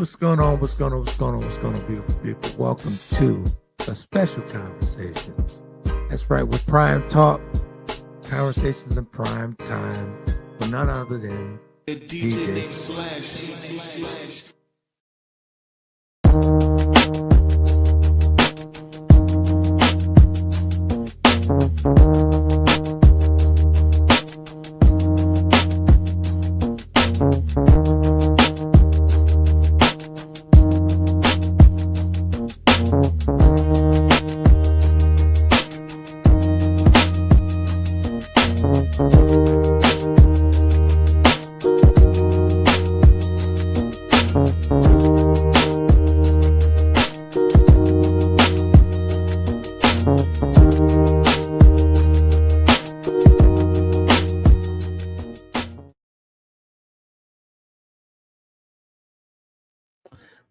What's going on? What's going on? What's going on? What's going on, beautiful people? Welcome to a special conversation. That's right, with Prime Talk, conversations in prime time, with none other than DJ Slash.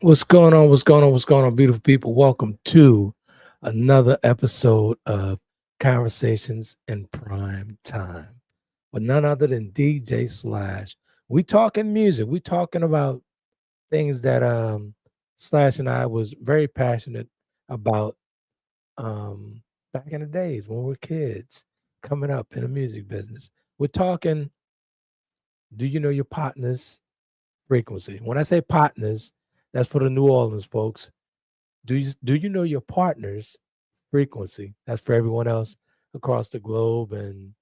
What's going on? What's going on? What's going on, beautiful people? Welcome to another episode of Conversations in Prime Time with none other than DJ Slash. We talking music. We talking about things that Slash and I was very passionate about back in the days when we were kids coming up in the music business. We're talking, do you know your partner's frequency? When I say partners, that's for the New Orleans folks. Do you know your partner's frequency? That's for everyone else across the globe and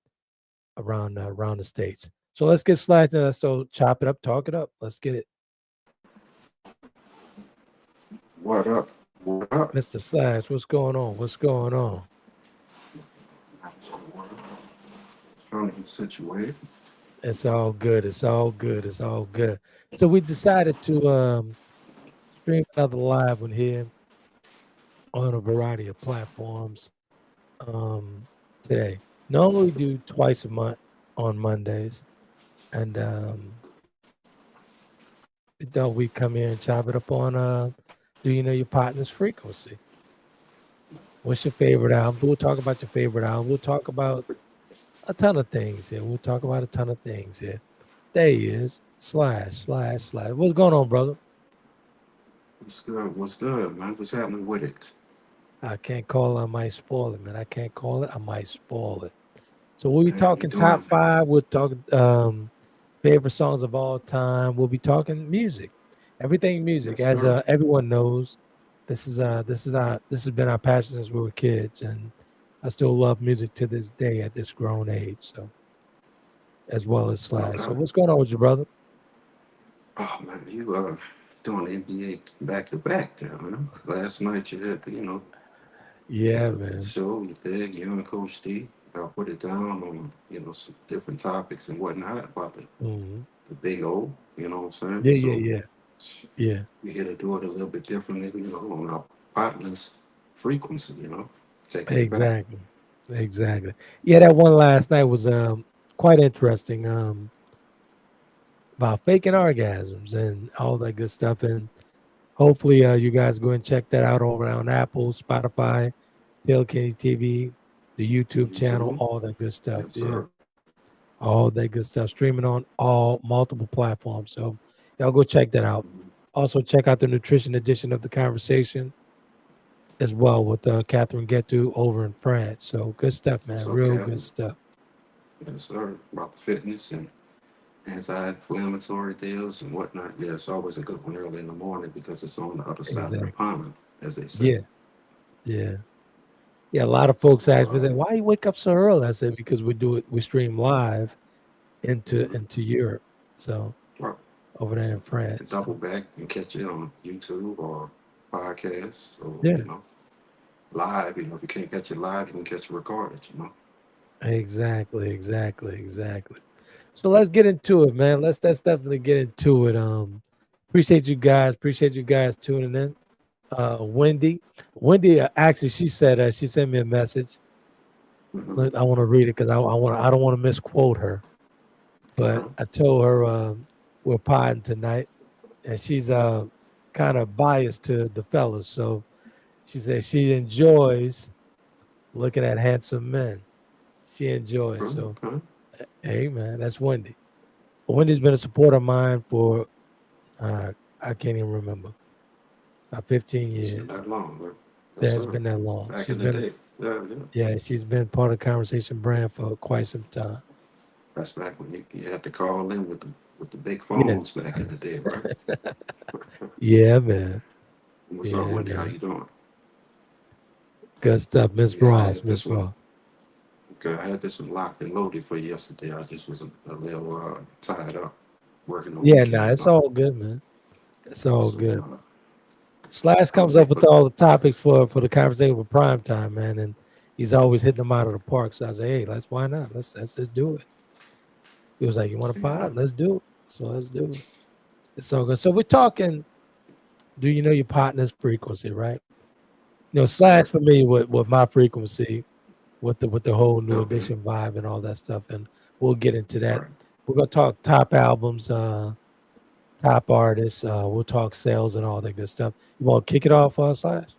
around the states. So let's get Slash and let's so chop it up, talk it up. Let's get it. What up? What up? Mr. Slash, what's going on? What's going on? Trying to get situated. It's all good. It's all good. It's all good. So we decided to stream another live one here on a variety of platforms today. Normally we do twice a month on Mondays, and we thought we'd come here and chop it up on do you know your partner's frequency? What's your favorite album? We'll talk about your favorite album. We'll talk about a ton of things here. We'll talk about a ton of things here. There he is. Slash. What's going on, brother? What's good? What's good, man? What's happening with it? I can't call it. I might spoil it, man. I can't call it. I might spoil it. So we'll be Man, how you talking top doing? five. We'll talk favorite songs of all time. We'll be talking music, everything music. Yes, As sir. everyone knows, this has been our passion since we were kids, and I still love music to this day at this grown age. So as well as No Slash. So doubt. what's going on with you, brother? Oh man, you doing the NBA back to back there, man. Last night you had Yeah, the man. show you did, you and Coach Steve. I put it down on, some different topics and whatnot about Hmm. the big O, you know what I'm saying? Yeah, yeah, So yeah, yeah. we here to do it a little bit differently, on our partner's frequency, taking it back. Exactly, exactly. Yeah, that one last night was quite interesting. About faking orgasms and all that good stuff. And hopefully, you guys go and check that out over on Apple, Spotify, Tail Kenny TV, the YouTube You channel, too? all that good stuff. Yes, Yeah, sir. all that good stuff. Streaming on all multiple platforms. So y'all go check that out. Mhm. Also, check out the nutrition edition of the conversation as well with Catherine Getu over in France. So good stuff, man. So, Real good Captain, stuff. yes, sir. About the fitness and anti-inflammatory deals and whatnot. Yeah, it's always a good one early in the morning because it's on the other side of the Exactly. pond, as they say. Yeah. Yeah. Yeah. A lot of So, folks ask me, "Why you wake up so early?" I said, "Because we stream live into Europe, so right. over there So in you can France." double So back and catch it on YouTube or podcasts or, yeah, live. If you can't catch it live, you can catch it recorded. exactly. So let's get into it, man. Let's definitely get into it. Appreciate you guys. Appreciate you guys tuning in. Wendy, actually, she sent me a message. Mm-hmm. I want to read it because I don't want to misquote her. But Okay. I told her we're potting tonight, and she's kind of biased to the fellas. So she said she enjoys looking at handsome men. She enjoys. Okay. So Okay. hey, man, that's Wendy. Wendy's been a supporter of mine for I can't even remember. About 15 It's been years. that long, bro. Yes, That has sir. been that long. Back She's in the been, day. Yeah, yeah. yeah, she's been part of Conversation brand for quite some time. That's back when you had to call in with the big Yeah. phones back in the day, right? Yeah, man. What's up, Yeah, Wendy? How man. you doing? Good stuff. So Miss yeah, I Ross, had Miss this one. Ross. Okay, I had this one locked and loaded for you yesterday. I just was a little tied up working the Yeah, nah, weekend and it's all. all good, man. It's all So good. Slash I was comes like, up with all the topics for the conversation with prime time, man, and he's always hitting them out of the park. So I say, hey, why not? Let's just do it. He was like, you want to yeah, pod? Let's do it. So let's do it. It's all good. So we're talking. Do you know your partner's frequency, right? You know, yes, Slash sir. for me with my frequency, with the whole new Okay, edition vibe and all that stuff, and we'll get into that. right. We're gonna talk top albums, top artists. We'll talk sales and all that good stuff. You want to kick it off, Slash?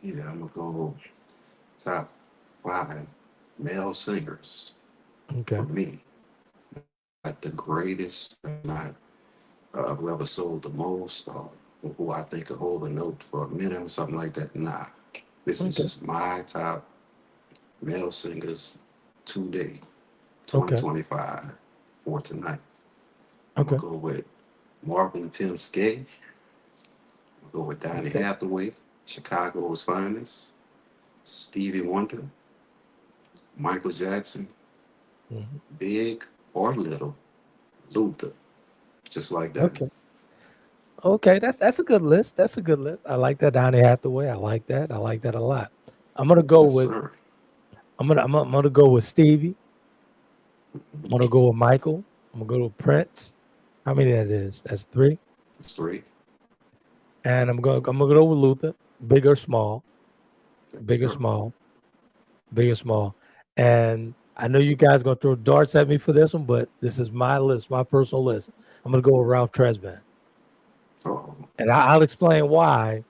Yeah, I'm gonna go top five male singers Okay. for me. At the greatest, not whoever sold the most, or who I think could hold a note for a minute or something like that. Nah, this is Okay. just my top male singers today, Okay. 2025 for tonight. I'm gonna Okay. go with Marvin Penske. I'm gonna go with Donny Okay. Hathaway, Chicago's finest. Stevie Wonder, Michael Jackson, Mhm. big or little, Luther, just like that. Okay. Okay. That's a good list. That's a good list. I like that Donny Hathaway. I like that. I like that a lot. I'm gonna go Yes, with sir. I'm gonna go with Stevie. I'm gonna go with Michael. I'm gonna go with Prince. How many that is? That's three. That's three. And I'm gonna go with Luther. Big or small. Big or Sure. small. Big or small. And I know you guys gonna throw darts at me for this one, but this is my list, my personal list. I'm gonna go with Ralph Tresvant, Oh, and I'll explain why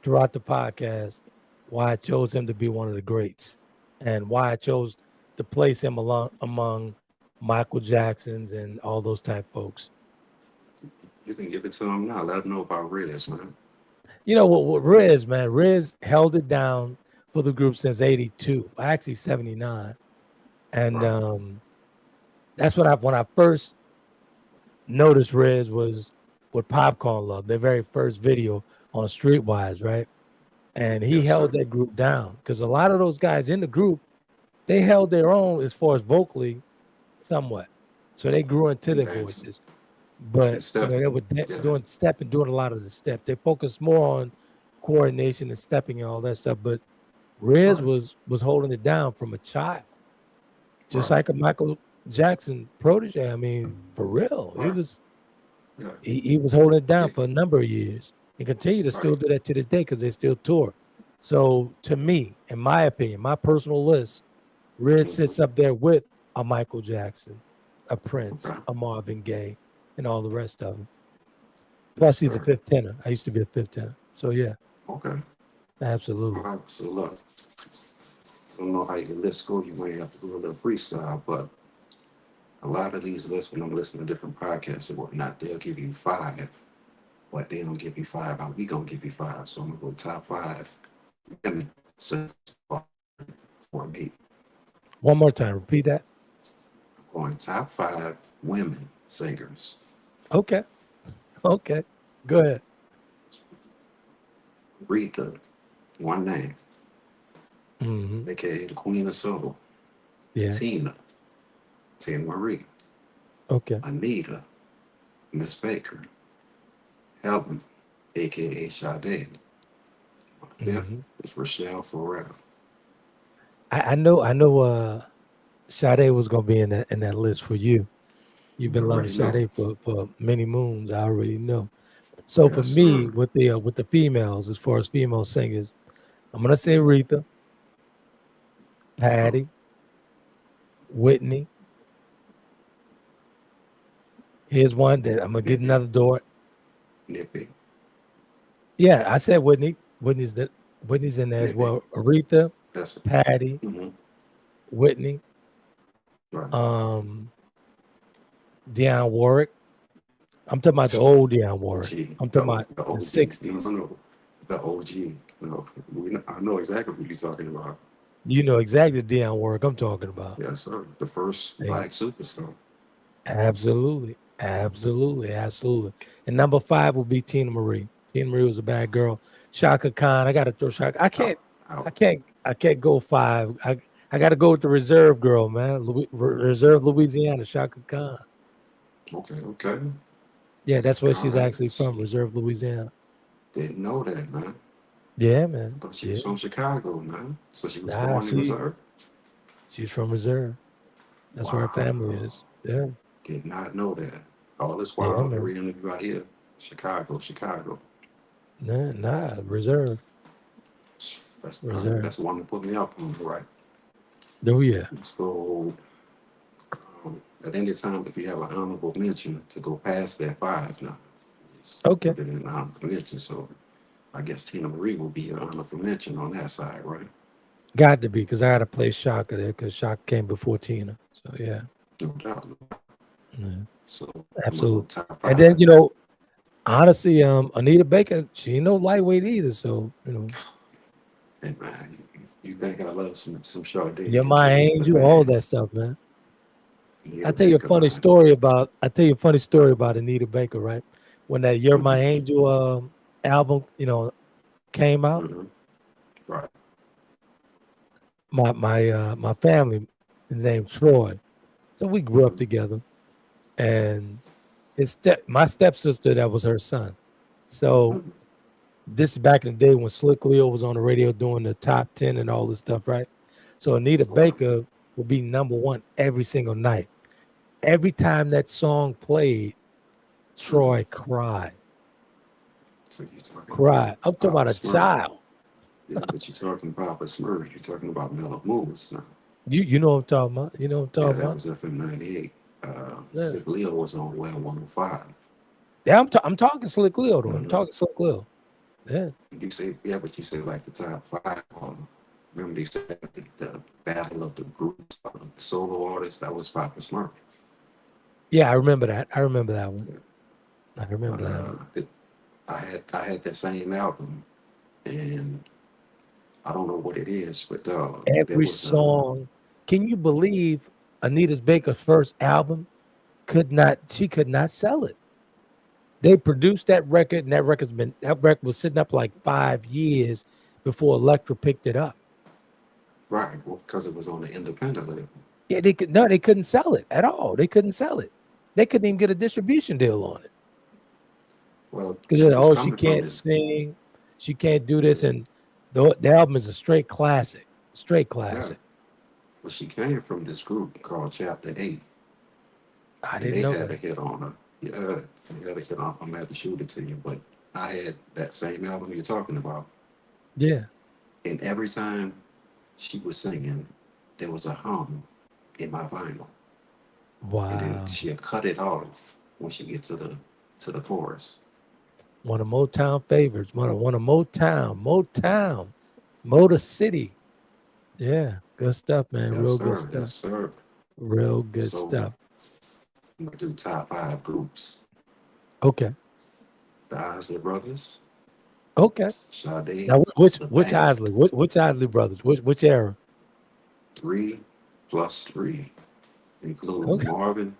throughout the podcast why I chose him to be one of the greats, and why I chose to place him among Michael Jacksons and all those type folks. you can give it to him now. Let him know about Riz, man. You know what Riz, man, Riz held it down for the group since '82, actually '79, and Right. that's when I first noticed Riz was with Popcorn Love, their very first video on Streetwise, right? And he Yes, sir. held that group down because a lot of those guys in the group, they held their own as far as vocally, somewhat. So they grew into You their had to. voices, And but they stepping. were Yeah. doing step and doing a lot of the steps. They focused more on coordination and stepping and all that stuff. But Riz Right. was holding it down from a child, just Right. like a Michael Jackson protege. I mean, for real, Right. Yeah. he was holding it down Yeah. for a number of years and continue to still Right. do that to this day because they still tour. So to me, in my opinion, my personal list, Riz Mm-hmm. sits up there with a Michael Jackson, a Prince, Okay. a Marvin Gaye, and all the rest of them. Yes, Plus, he's a sir. fifth tenor. I used to be a fifth tenor. So yeah, Okay. All absolutely. right. So look, I don't know how your list go. You might have to do a little freestyle, but a lot of these lists, when I'm listening to different podcasts and whatnot, they'll give you five, but they don't give you five. We gonna give you five. So I'm gonna go top five women singers for me. One more time, repeat that. I'm going top five women singers. Okay, okay, go ahead. Rita, one name, Hmm. aka the Queen of Soul. Yeah, Tina, Tina Marie. okay. Anita, Miss Baker. Helen, aka Sade. My fifth Hmm. is Rochelle Farrell. I know. Sade was gonna be in that list for you. You've You been loving already know. Sade for many moons. I already know. So for Yes, sir. me, with the females, as far as female singers, I'm gonna say Aretha, Oh, Patty, Whitney. Here's one that I'm gonna get Nippy, another door. Nippy, Yeah, I said Whitney. Whitney's in there as Nippy. well. Aretha, That's it. Patty, Mm-hmm. Whitney, Right. um, Dionne Warwick, I'm talking about the old Dionne Warwick. OG, I'm talking about the the OG. No, no, '60s. no, the OG. No, I know exactly what you're talking about. You know exactly the Dionne Warwick I'm talking about. Yes, sir. The first Hey, black superstar. absolutely, absolutely, absolutely. And number five will be Tina Marie. Tina Marie was a bad girl. Shaka Khan. I got to throw Shaka. Out, out. I can't go five. I got to go with the reserve girl, man. Reserve Louisiana, Shaka Khan. Okay, okay. Yeah, that's where All she's right. actually from, See, Reserve Louisiana. didn't know that, man. Yeah, I man. thought she was Yeah. from Chicago, man. So she was Nah, born in Missouri. she's from Reserve. That's where her family Wow. is. Yeah. Did not know that. All this Yeah, while, man. every interview I hear, Chicago, Chicago. Nah, Reserve. That's Reserve. that's the one that put me up on the right. Oh yeah. Let's go. At any time, if you have an honorable mention to go past that five now, just Okay. put it in an honorable mention. So I guess Tina Marie will be an honorable mention on that side, right? Got to be because I got to play Shaka there because Shaka came before Tina. So yeah. No doubt. No doubt. Yeah, So I'm gonna go absolutely. top And then five. honestly, Anita Baker, she ain't no lightweight either. So Hey man, you think I love some Sade? you're You my kidding the angel, all band. that stuff, man. Anita Baker, man. I tell you a funny story about Anita Baker, right? When that "You're My Mm-hmm. Angel" album, came out, Mm-hmm. Right. my family is named Troy, so we grew up Mm-hmm. together, and my stepsister that was her son. So Mm-hmm. this is back in the day when Slick Leo was on the radio doing the top 10 and all this stuff, right? So Anita Okay. Baker would be number one every single night. Every time that song played, Mm-hmm. Troy cried. So you're talking Cried. I'm talking Papa about a Smurf. child. Yeah, but you're talking Papa Smurf. You're talking about Mellow Moves now. You know what I'm talking about. You know what I'm Yeah, talking that about. was FM 98. Yeah. Slick Leo was on Well 105. Yeah, I'm talking Slick Leo though. I'm Mm-hmm. talking Slick Leo. Yeah. You say, yeah, but you say like the top five. Remember they said the battle of the groups, solo artists. That was Papa Smurf. Yeah, I remember that. I remember that one. Yeah. I But remember that one. I had that same album, and I don't know what it is, but there Every was song. Can you believe Anita Baker's first album she could not sell it? They produced that record, and that record was sitting up like 5 years before Elektra picked it up. right, well, because it was on the independent label. Yeah, they couldn't sell it at all. They couldn't sell it. They couldn't even get a distribution deal on it Well, because she was she coming from can't this. sing, she can't do this, Yeah, and the album is a straight yeah. classic. But she came from this group called Chapter 8, I and didn't they know had a that. hit on her. Yeah, they had a hit on. I'm gonna have to shoot it to you, but I had that same album you're talking about, Yeah. and every time she was singing, there was a hum in my vinyl, and then Wow. she had cut it off when she get to the chorus. One of Motown favorites. One of Motown, Motor City. Yeah, good stuff, man. Yes, Real good sir. Yes, stuff. sir. Real good So stuff. I'm gonna do top five groups: Okay. the Isley Brothers, Okay. Sade, Now, the which band, Isley? Which Isley brothers? Which era? 3 plus 3, including Okay. Marvin,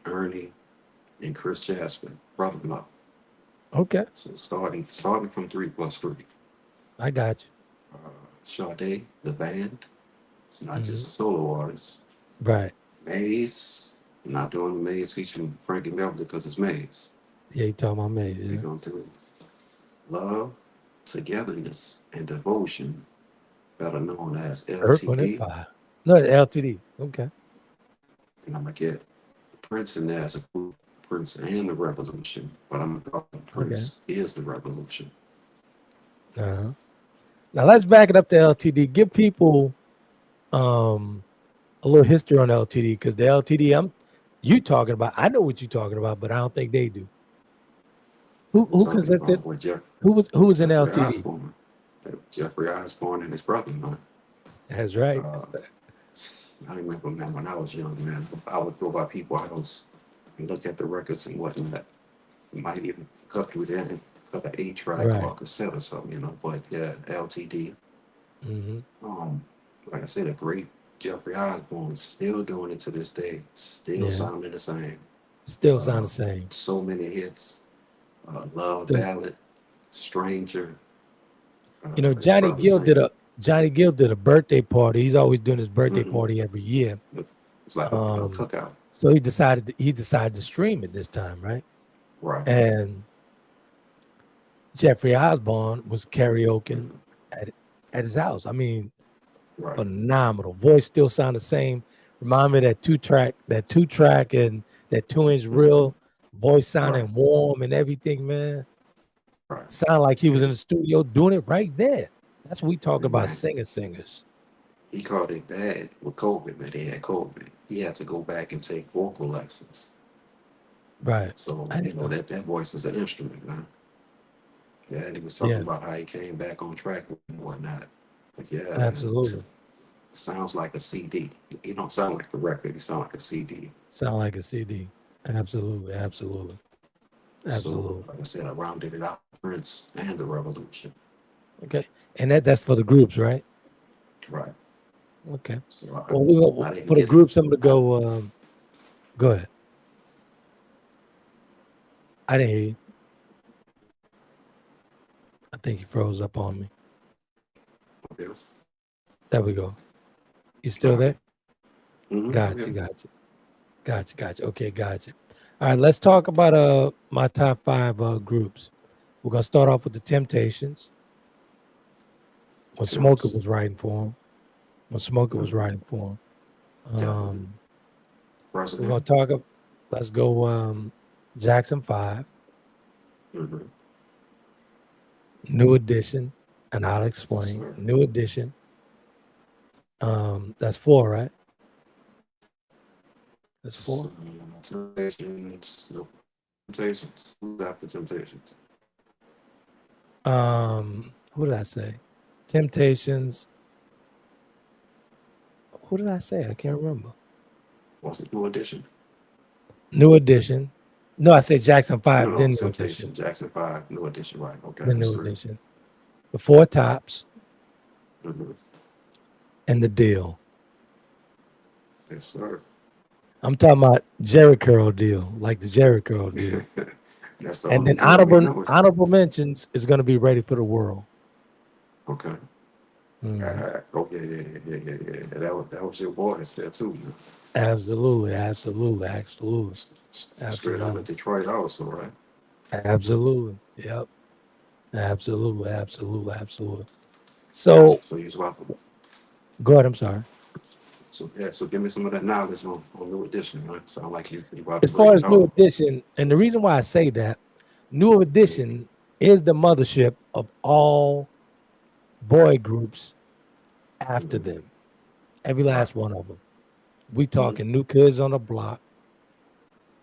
Ernie, and Chris Jasper, brother-in-law. Okay. So starting from 3 plus 3. I got Uh, Sade, the band. It's not you. just a solo artist. Right. Maze, I'm not doing the Maze featuring Frankie Beverly because it's Maze. Yeah, you talking about Maze, We're yeah. gonna do Love, Togetherness, and Devotion, better known as Earth, Wind, and LTD. Fire. No, the LTD. Okay. And I'm gonna get Prince in there as a group, Prince and the Revolution. But I'm gonna call Okay. Prince is the Revolution. Uh-huh. Now let's back it up to LTD. Give people um a little history on LTD because the LTD you talking about, I know what you're talking about, but I don't think they do. I'm Who talking consented? about with Who was in Jeffrey LTD? Osborne. Jeffrey Osborne and his brother, man. That's right. Uh, I remember, man, when I was young, man, I would go by people's house and look at the records and whatnot. might even cut through that and cut an 8 track or Right. a cassette or something, you know. But yeah, LTD. Hmm. Um, like I said, a great Jeffrey Osborne still doing it to this day, still Yeah. sounding the same. Still sound Uh, the same. so many hits. Love Still, Ballad, Stranger, his Johnny brother Gill did singing. a Johnny Gill did a birthday party. He's always doing his birthday Mm-hmm. party every year. It's like a Um, cookout. so he decided to stream it this time, right? Right. And Jeffrey Osborne was karaokeing Mm-hmm. at at his house. I mean, Right. phenomenal. Voice still sound the same. Remind me of that two track and that 2-inch Mm-hmm. reel. Voice Right. sounding warm and everything, man. Right. Sound like he was Yeah. in the studio doing it right there. That's what we talk And about man, singers. he caught it bad with COVID, man. He had COVID. He had to go back and take vocal lessons. Right. So, I you didn't know, know. that voice is an instrument, man. Yeah, and he was talking Yeah, about how he came back on track and whatnot. But yeah, man, absolutely. sounds like a CD. He don't sound like the record. He sound like a CD. Sound like a CD. Absolutely, absolutely, So, absolutely. like I said, I rounded it out, Prince and the Revolution. Okay. And that's for the groups, right? Right. Okay. So Well, I didn't for the get it. groups, I'm gonna I, go. Go ahead. I didn't hear you. I think you froze up on me. okay. There we go. You All still right. there? Mm-hmm. I'm Gotcha, here. gotcha, gotcha. Okay, gotcha. All right, let's talk about my top five groups. We're gonna start off with the Temptations. When Smoker Temps. was writing for him. When Smoker was Mm-hmm. writing for him. Definitely. We're gonna President. talk. Let's go. Jackson 5, Mm-hmm. New Edition, and I'll Yes, explain. sir. New Edition. That's four, right? That's four. Temptations. No. Temptations. Who's after Temptations? Who did I say? Temptations. Who did I say? I can't remember. What's the new edition? New Edition. No, I said Jackson No, 5, no. then New Edition. Temptation. Jackson 5. New edition. Right. Okay. Then That's New three. Edition. The Four Tops Mm-hmm. and the Deal. Yes, sir. I'm talking about Jerry Curl Deal, like the Jerry Curl Deal. That's the And only then deal we honorable know. Is honorable mentions is going to be Ready for the World. okay. Mhm. Oh yeah. That was your voice there too. Man. Absolutely, absolutely, absolutely, Straight out of absolutely, Detroit, also, right? absolutely. Yep, absolutely. So So you welcome. go ahead. I'm sorry. So yeah, so give me some of that knowledge on New Edition, right? Sound like you about to As break far it as New off. Edition, and the reason why I say that, New Mhm. Edition is the mothership of all boy groups after Mhm. them. Every Right. last one of them. We Mhm. talking New Kids on the Block.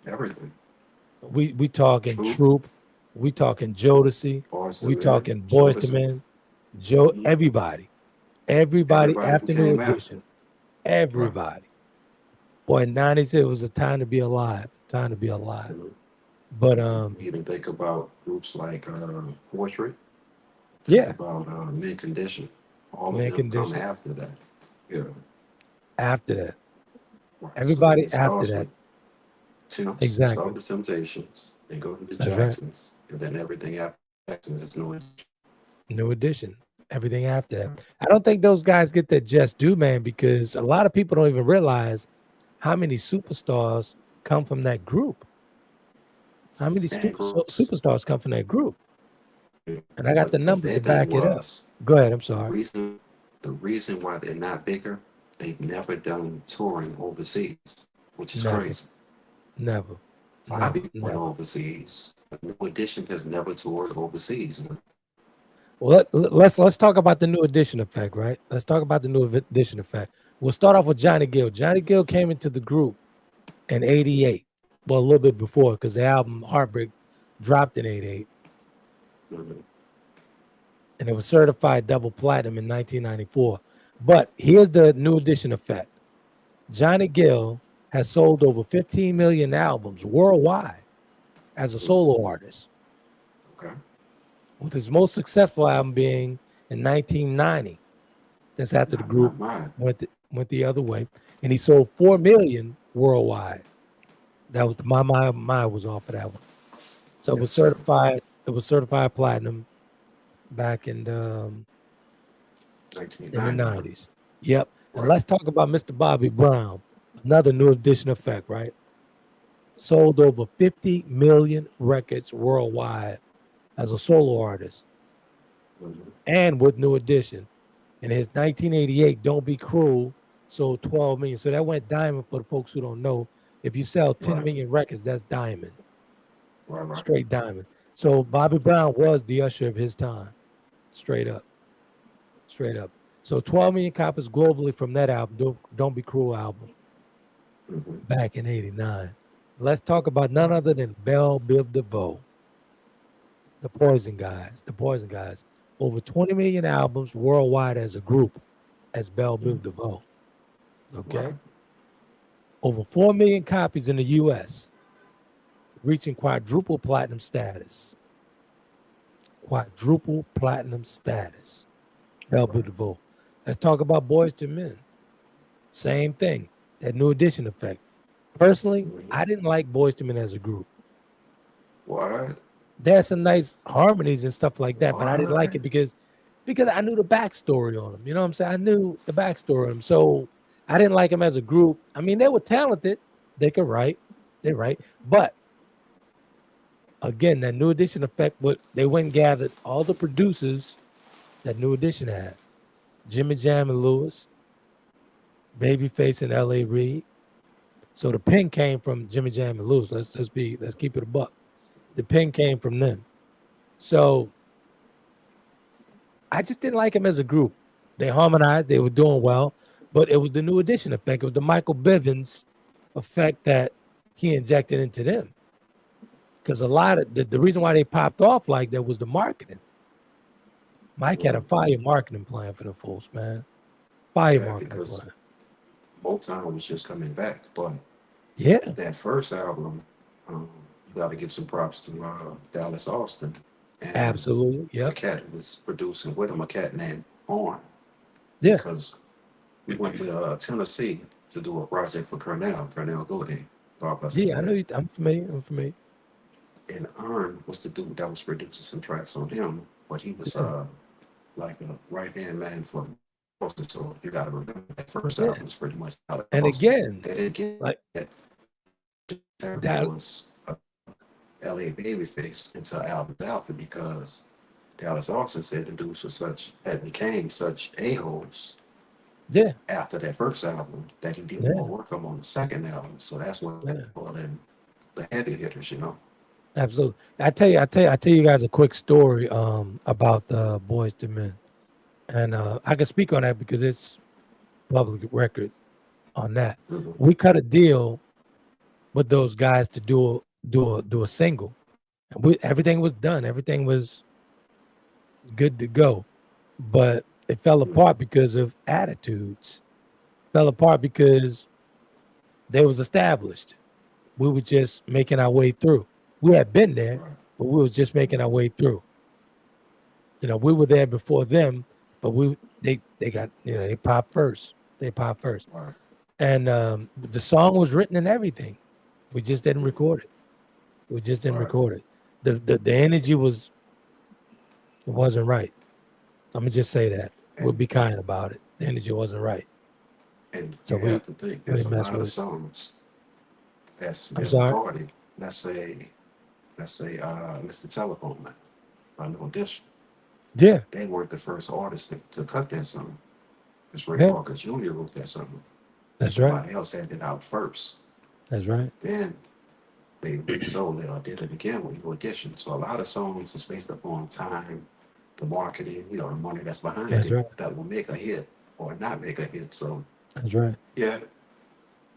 Everything. We talking True. Troop. We talking Jodeci. Boys to We Men. talking Boys to Jodeci. Men. Joe. Mhm. Everybody Everybody who after New came after. Edition. Right. Everybody. Boy, '90s it was a time to be alive. Time to be alive. Mhm. But Even think about groups like Portrait. Think yeah, about Mid Condition. All of man them come condition. after that. Yeah. After that, Right. So everybody it after starts that. with Temps. Start Exactly. with Temptations. Then go to the That's right. Jacksons, and then everything after Jacksons is no. New Edition. Everything after that. I don't think those guys get that just due, man, because a lot of people don't even realize how many superstars come from that group. How many And groups. superstars come from that group? And I got the But numbers their to thing back it up. was Go ahead. I'm the sorry. reason why they're not bigger. They've never done touring overseas, which is Never, crazy. never, never, Bobby went never. overseas, but New Edition has never toured overseas. Man. Well, let's talk about the New Edition effect, right? Let's talk about the New Edition effect. We'll start off with Johnny Gill. Johnny Gill came into the group in '88. Well, a little bit before because the album Heartbreak dropped in '88, Mhm. and it was certified double platinum in 1994. But here's the New Edition effect. Johnny Gill has sold over 15 million albums worldwide as a Mm-hmm. solo artist, Okay. with his most successful album being in 1990. That's after the group My. went the other way, and he sold 4 million worldwide. That was my was off of that one. So it Yes, was sir. certified. It was certified platinum back in the 1990, huh? 90s. Yep. And Right. let's talk about Mr. Bobby Brown, another new edition effect, right? Sold over 50 million records worldwide as a solo artist Mm-hmm. and with new edition. And his 1988 Don't Be Cruel sold 12 million. So that went diamond for the folks who don't know. If you sell 10 Right. million records, that's diamond, Right. Right. straight diamond. So Bobby Brown was the usher of his time, straight up, straight up. So 12 million copies globally from that album, Don't Be Cruel album, Mm-hmm. back in 89. Let's talk about none Right. other than Belle Biv DeVoe, the Poison Guys. Over 20 million albums worldwide as a group, as Belle Biv Mm-hmm. DeVoe. Right. Okay. Over 4 million copies in the US, reaching quadruple platinum status. Quadruple platinum status. Belle Biv Right. DeVoe. Let's talk about Boys to Men. Same thing. That new edition effect. Personally, Mm-hmm. I didn't like Boys to Men as a group. What? There's some nice harmonies and stuff like that, but I didn't like What? it because I knew the backstory on them. You know what I'm saying? I knew the backstory on them. So I didn't like them as a group. I mean, they were talented. They could write. They write. But again, that new edition effect, what they went and gathered all the producers that new edition had. Jimmy Jam and Lewis, Babyface and L.A. Reid. So the pen came from Jimmy Jam and Lewis. Let's keep it a buck. The pen came from them. So I just didn't like them as a group. They harmonized, they were doing well, but it was the new edition effect. It was the Michael Bivins effect that he injected into them. Because a lot of the reason why they popped off like that was the marketing. Mike had a Mm-hmm. fire marketing plan for the folks, man. Fire Yeah, marketing because plan. Motown was just coming back, but Yeah, that first album, you got to give some props to Dallas Austin and absolutely. the Yep. cat that was producing with him, a cat named Horn, Yeah. because we went to Tennessee to do a project for Cornell Golding, God bless him Yeah, I know dead. you. I'm familiar. I'm familiar. And Earn was the dude that was producing some tracks on him, but he was Yeah. like a right hand man for Austin. So you got to remember that first Yeah. album was pretty much Dallas And Austin. again, They didn't get like there that. was LA Babyface until album Alpha because Dallas Austin said the dudes were such had became such a-holes Yeah. after that first album that he didn't want Yeah. to work them on the second album. So that's what they Yeah. call them the heavy hitters, you know. Absolutely. I tell you guys a quick story about the Boys to Men. And I can speak on that because it's public record on that. Mm-hmm. We cut a deal with those guys to do a single. And everything was done. Everything was good to go. But it fell Mm-hmm. apart because of attitudes. Fell apart because they was established. We were just making our way through. We had been there, Right. but we was just making our way through. We were there before them, but they got they popped first. They popped first. Right. And the song was written and everything. We just didn't Mm-hmm. record it. We just didn't Right. record it. The energy wasn't right. I'm gonna just say that. We'll And be kind about it. The energy wasn't right. and So you have we to think we there's a didn't mess lot with of it. songs that's I'm been sorry. recorded. Let's say Mr. Telephone Man by No Audition. Yeah, They weren't the first artist to cut that song. Because Ray yeah, Parker Jr. wrote that song. that's right. Somebody else had it out first. That's right. Then they resold it or did it again with New Edition. So a lot of songs is based upon time, the marketing, the money that's behind That's it right. that will make a hit or not make a hit. So That's right. yeah.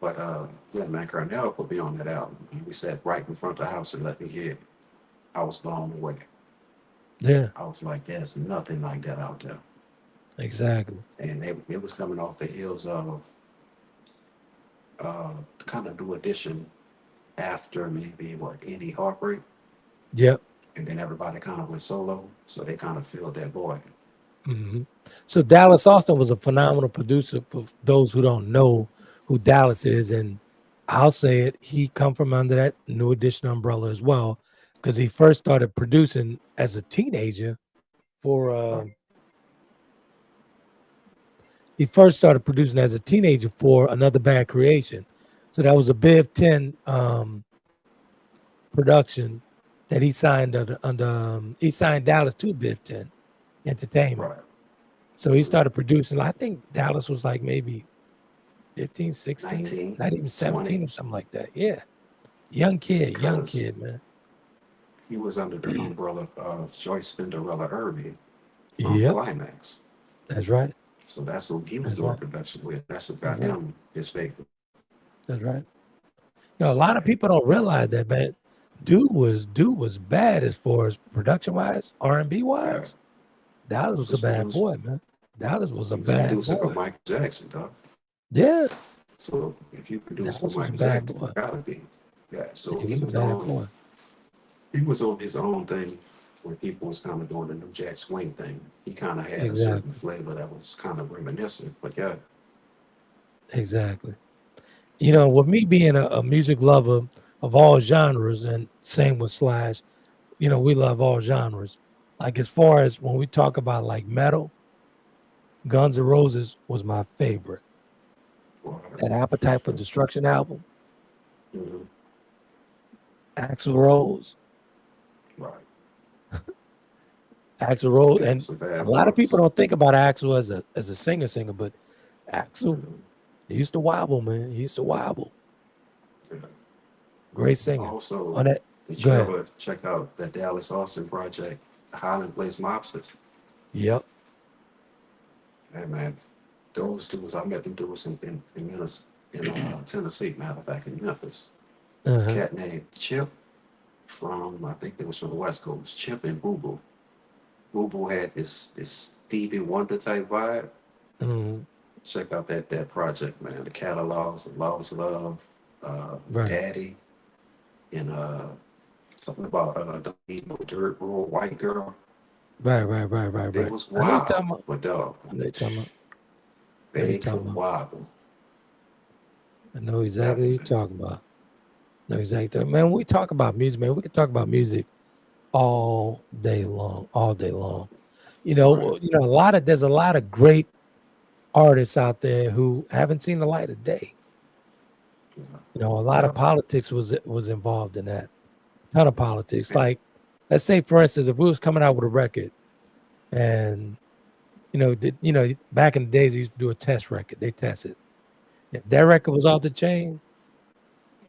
But yeah, man, Cornell put me on that album. And we sat right in front of the house and let me hear it. I was blown away. Yeah, I was like, there's nothing like that out there. exactly. And it was coming off the heels of kind of New Edition after maybe what, Any Heartbreak? Yep. and then everybody kind of went solo, so they kind of filled that void. hmm So Dallas Austin was a phenomenal producer for those who don't know who Dallas is, and I'll say it, he come from under that New Edition umbrella as well, because he first started producing as a teenager for Right, he first started producing as a teenager for another band creation. So that was a Biv 10 production that he signed under he signed Dallas to Biv 10 Entertainment. right. So he started producing. I think Dallas was like maybe 15, 16, 19, not even 20, 17 or something like that. Yeah. Young because kid, man. he was under the umbrella of Joyce Cinderella Irving from Yep. Climax. That's right. So that's who he was That's doing right. production with. That's what got That's right. him his favorite. That's right. A So lot of yeah, people don't realize definitely. that, man. Dude was bad as far as production wise, R&B Yeah, wise. Dallas he was a was bad produced. boy, man. Dallas was a He was bad producing for boy. Michael Jackson, dog. Yeah. So if you produce for Dallas was a Michael bad Jackson, boy. you gotta be. Yeah. So He was a bad boy. he was on his own thing when people was kind of doing the new Jack Swing thing. He kind of had a certain Exactly. flavor that was kind of reminiscent. But yeah, Exactly. With me being a music lover of all genres, and same with Slash, we love all genres. Like as far as when we talk about like metal, Guns N' Roses was my favorite. right, That Appetite for Destruction album, mhm, Axl Rose, right. Axl Rose, Yeah, and some a bad lot of people boys. don't think about Axl as a singer, but Axl, Mhm, he used to wobble, man. He used to wobble. yeah. Great singer. Also, On that, did go you ahead. ever check out that Dallas Austin project, Highland Place Mobsters? Yep. Hey man, those dudes, I met them dudes in Tennessee, matter of fact, in Memphis. It's a Uh-huh. cat named Chip from, I think it was from the West Coast, Chip and Boo Boo. Boo Boo had this Stevie Wonder type vibe. hmm Check out that project, man. The catalogs, the Lost Love, Right. Daddy, and something about Don't Need No Dirt Road White Girl. Right, right, right, right, They right. was I know you're wild, talking about. but dog, I know you're talking about. I know you're they talking could about. wobble, I know exactly what you're definitely. talking about. I know exactly. Man, when we talk about music, man, we can talk about music all day long, all day long. Right. There's a lot of great artists out there who haven't seen the light of day. A lot of Yeah. politics was involved in that. A ton of politics. Like, let's say, for instance, if we was coming out with a record, and back in the days, they used to do a test record. They test it. If that record was off the chain,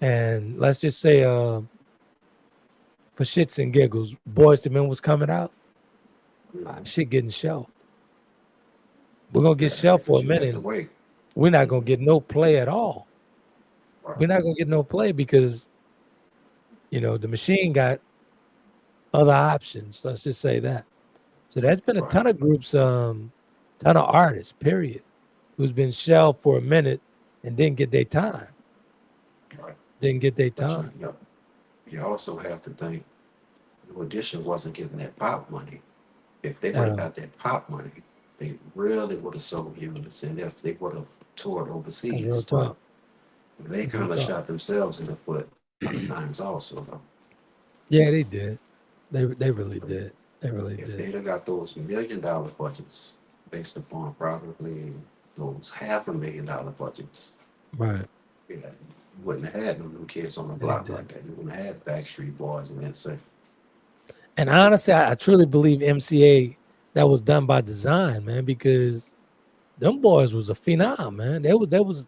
and let's just say, for shits and giggles, Boys to Men was coming out, Mhm. shit getting shelved. We're gonna get Yeah, shelved for because a you have to minute. wait. We're not gonna Mhm. get no play at all. Right. We're not gonna get no play because the machine got other options. Let's just say that. So there's been a Right. ton of groups, ton of artists, period, who's been shelved for a minute and didn't get their time. Right. Didn't get their But time you also have to think New Edition wasn't getting that pop money. If they would at have all. got that pop money, they really would have sold units, and if they would have toured That's real overseas. talk. But they That's real kind of talk. shot themselves in the foot a lot of times also, though. Yeah, they did. They really did. They really If did. they'd have got those $1 million budgets based upon probably those $500,000 budgets, Right. yeah, you wouldn't have had no new kids on the They block like did. that. You wouldn't have had Backstreet Boys and that say, And honestly, I truly believe MCA that was done by design, man, because them boys was a phenom, man. There was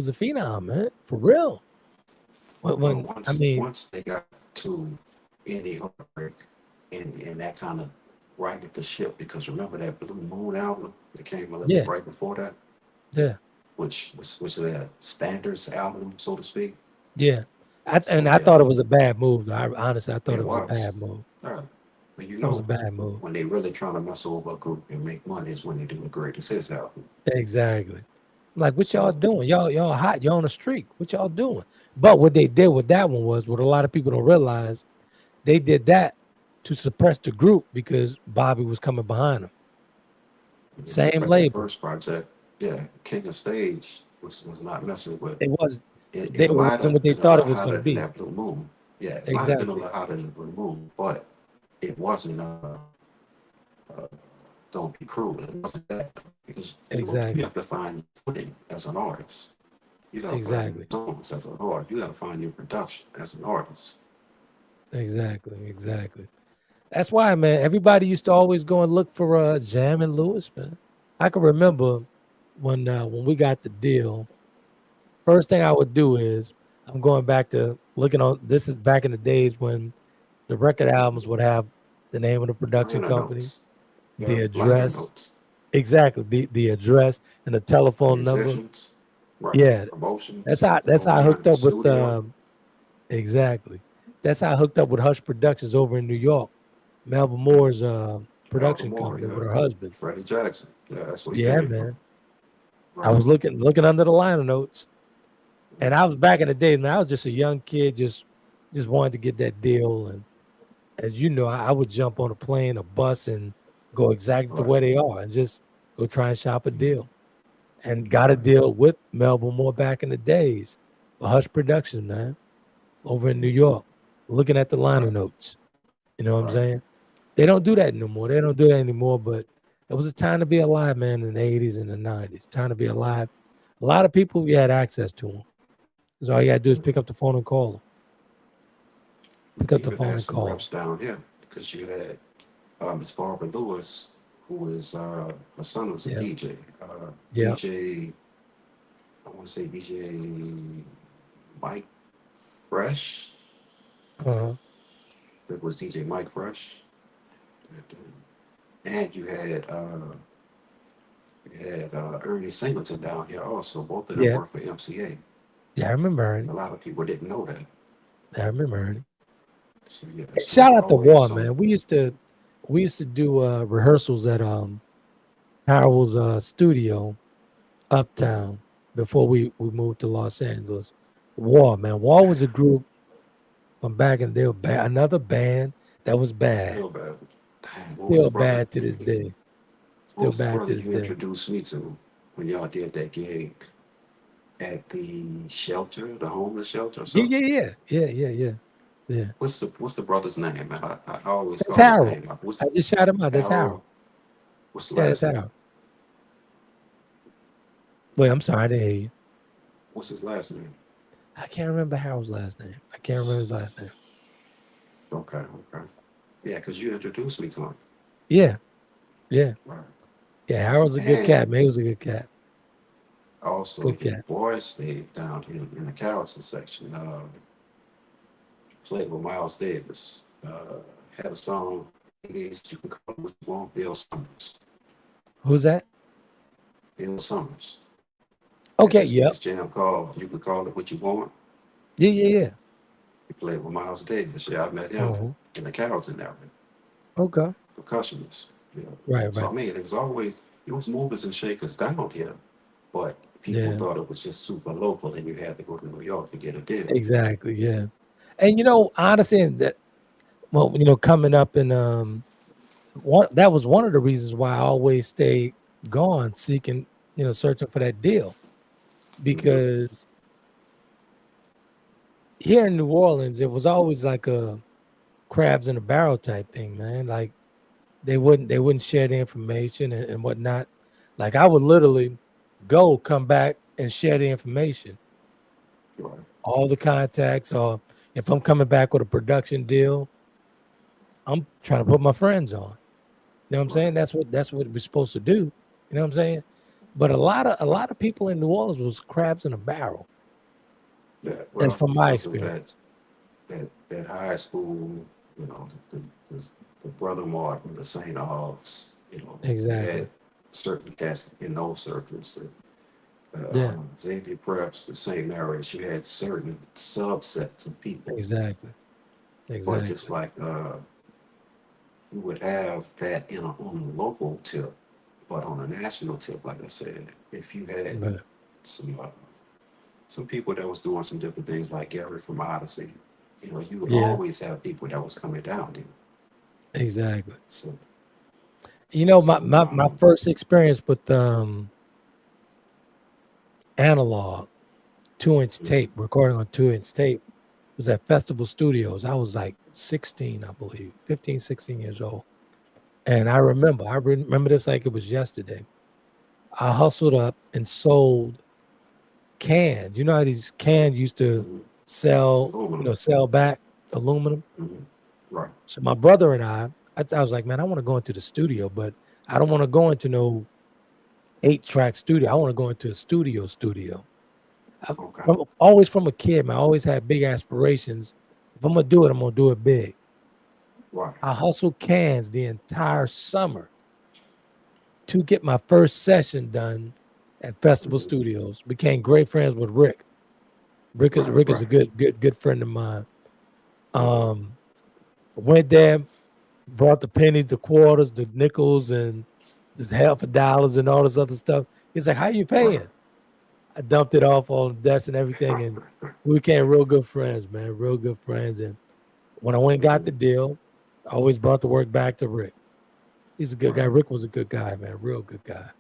a phenom, man, for real. well, When I mean, once they got to Indie Heartbreak and that kind of righted the ship because remember that Blue Moon album that came a little bit yeah, right before that, yeah, which is their standards album, so to speak. yeah. And So I yeah, thought it was a bad move. Though. I thought it it was a was. bad move. All right. But It was a bad move. when they really trying to mess over a group and make money is when they do the greatest hits album. Exactly. Like, what y'all So doing? Y'all hot. Y'all on a streak. What y'all doing? But what they did with that one was what a lot of people don't realize. they did that to suppress the group because Bobby was coming behind him. Same But that label. first project, yeah, King of Stage was not messing with. It was It it might wasn't what have they been a thought it lot was going hotter to than be. that Blue Moon. Yeah, it might have been a Exactly. lot hotter than Blue Moon, but it wasn't. Uh, don't be cruel. It wasn't that because you Exactly. have to find your footing as an artist. You got to find your Exactly. songs as an artist. You got to find your production as an artist. Exactly. Exactly. That's why, man. Everybody used to always go and look for Jam and Lewis, man. I can remember when we got the deal. First thing I would do is I'm going back to looking on. This is back in the days when the record albums would have the name of the production Liner company, notes. the Yeah, liner address, notes. exactly the address and the telephone number. Musicians. Right. Yeah, Promotions. that's Phone how I line. hooked The up with studio. exactly. That's how I hooked up with Hush Productions over in New York. Melba Moore's Alvin production Moore. company Yeah. with her husband. Freddie Jackson. Yeah, that's where he Yeah, came from. man. I Right. was looking under the liner notes, and I was back in the day, man. I was just a young kid, just wanted to get that deal. And as you know, I would jump on a plane, a bus, and go exactly to Right. where they are, and just go try and shop a deal. And got a Right. deal with Melba Moore back in the days for Hush Productions, man, over in New York. Looking at the liner Right. notes, you know what I'm Right. saying? They don't do that no more. They don't do that anymore. But it was a time to be alive, man, in the 80s and the 90s. Time to be alive. A lot of people, we had access to them. Because all you got to do is pick up the phone and call them. Pick up We the even phone had and some call them. reps down here because you had Miss Barbara Lewis, who is her son was a Yeah. DJ. Yeah. DJ, I want to say DJ Mike Fresh. Uh-huh. That was DJ Mike Fresh. And you had Ernie Singleton down here also. Both of them Yeah. worked for MCA. Yeah. I remember A Ernie. lot of people didn't know that. I remember Ernie. So yeah, Hey, so it's shout out to always War, some. man. We used to do rehearsals at Harold's studio uptown before we moved to Los Angeles. War, man. War was a group from back in the day, another band that was bad. Still bad. Dang, what was Still the brother? bad to this day. What Still was the bad brother to this you day. introduced me to when y'all did that gig at the shelter, the homeless shelter or Yeah, something? yeah, yeah. Yeah, yeah, yeah. Yeah. What's the brother's name, man? I always That's call his Harold. name out. What's I just shot him out. That's Harold? Harold. What's the Yeah, that's last name? Harold. Wait, I'm sorry, I didn't hear you. What's his last name? I can't remember Harold's last name. I can't remember his last name. Okay, okay. Yeah, because you introduced me to him. Yeah, yeah. Right. Yeah, Harold's a good And cat, man. He was a good cat. also Good your cat. boy stayed down here in the Carrollton section. Played with Miles Davis. Had a song, 80s, You Can Call It What You Want, Bill Summers. Who's that? Bill Summers. Had Okay, this yep. jam called You Can Call It What You Want. Yeah, yeah, yeah. He played with Miles Davis. Yeah, I met him Uh-huh. in the Carrollton area, Okay. percussionist. You know. Right, So right. I mean, it was movers and shakers down here, but people Yeah, thought it was just super local, and you had to go to New York to get a deal. exactly. Yeah. And honestly, and that well, coming up and that was one of the reasons why I always stayed gone, seeking, searching for that deal. Mm-hmm. Because here in New Orleans, it was always like a crabs in a barrel type thing, man. Like they wouldn't share the information and whatnot. Like I would literally go, come back and share the information, Right. all the contacts, or if I'm coming back with a production deal, I'm trying to put my friends on. You know what I'm Right. saying? That's what we're supposed to do. You know what I'm saying? But a lot of people in New Orleans was crabs in a barrel. Yeah. That's Well, from my because of that experience. that high school, you know, the, the Brother Martin, the St. Augs, you had Exactly. certain cats in those circles. Yeah. Xavier Preps, the St. Mary's, you had certain subsets of people. Exactly. But just Exactly. like you would have that on a local tip, but on a national tip, like I said, if you had Right. some uh, some people that was doing some different things, like Gary from Odyssey, You would Yeah, always have people that was coming down there. exactly. So, My, so my first experience with analog 2-inch mhm, tape, recording on 2-inch tape, was at Festival Studios. I was like 16, I believe, 15, 16 years old. And I remember this like it was yesterday. I hustled up and sold cans. You know how these cans used to mhm, sell, aluminum, sell back aluminum. mhm, right, So my brother and I was like, man, I want to go into the studio, but I don't want to go into no 8-track studio. I want to go into a studio. okay, Always from a kid, man. I always had big aspirations. If I'm gonna do it, I'm gonna do it big. right, I hustled cans the entire summer to get my first session done at Festival mhm, Studios. Became great friends with Rick. right, Rick is a right, good friend of mine. mhm, Um, went there, brought the pennies, the quarters, the nickels, and this half a dollars and all this other stuff. He's like, "How you right, paying?" I dumped it off on the desk and everything, and we became real good friends, man. Real good friends. And when I went and got mhm, the deal, I always brought the work back to Rick. He's a good guy. right. Rick was a good guy, man. Real good guy.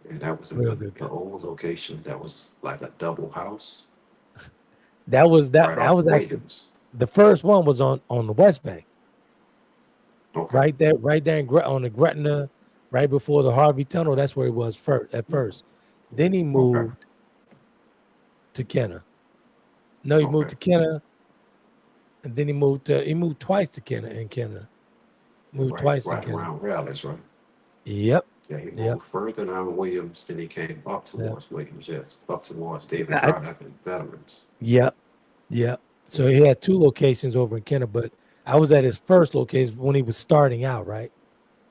And that was at Real good the guy. old location that was like a double house right That off was of actually Williams. the first one was on the West Bank, Okay, right there on the Gretna, right before the Harvey Tunnel. That's where he was first at first. Then he okay, moved to Kenner. No, he moved okay. to Kenner, and then he moved twice to Kenner and Kenner. Moved Right, twice in right Kenner. around Rallies, right? Yep. Yeah, he Yep. moved further down Williams, then he came up Yep. towards Williams, yes, up towards David I, Drive and Veterans. yep. Yep. Yeah, So he had two locations over in Kenner, but I was at his first location when he was starting out, right?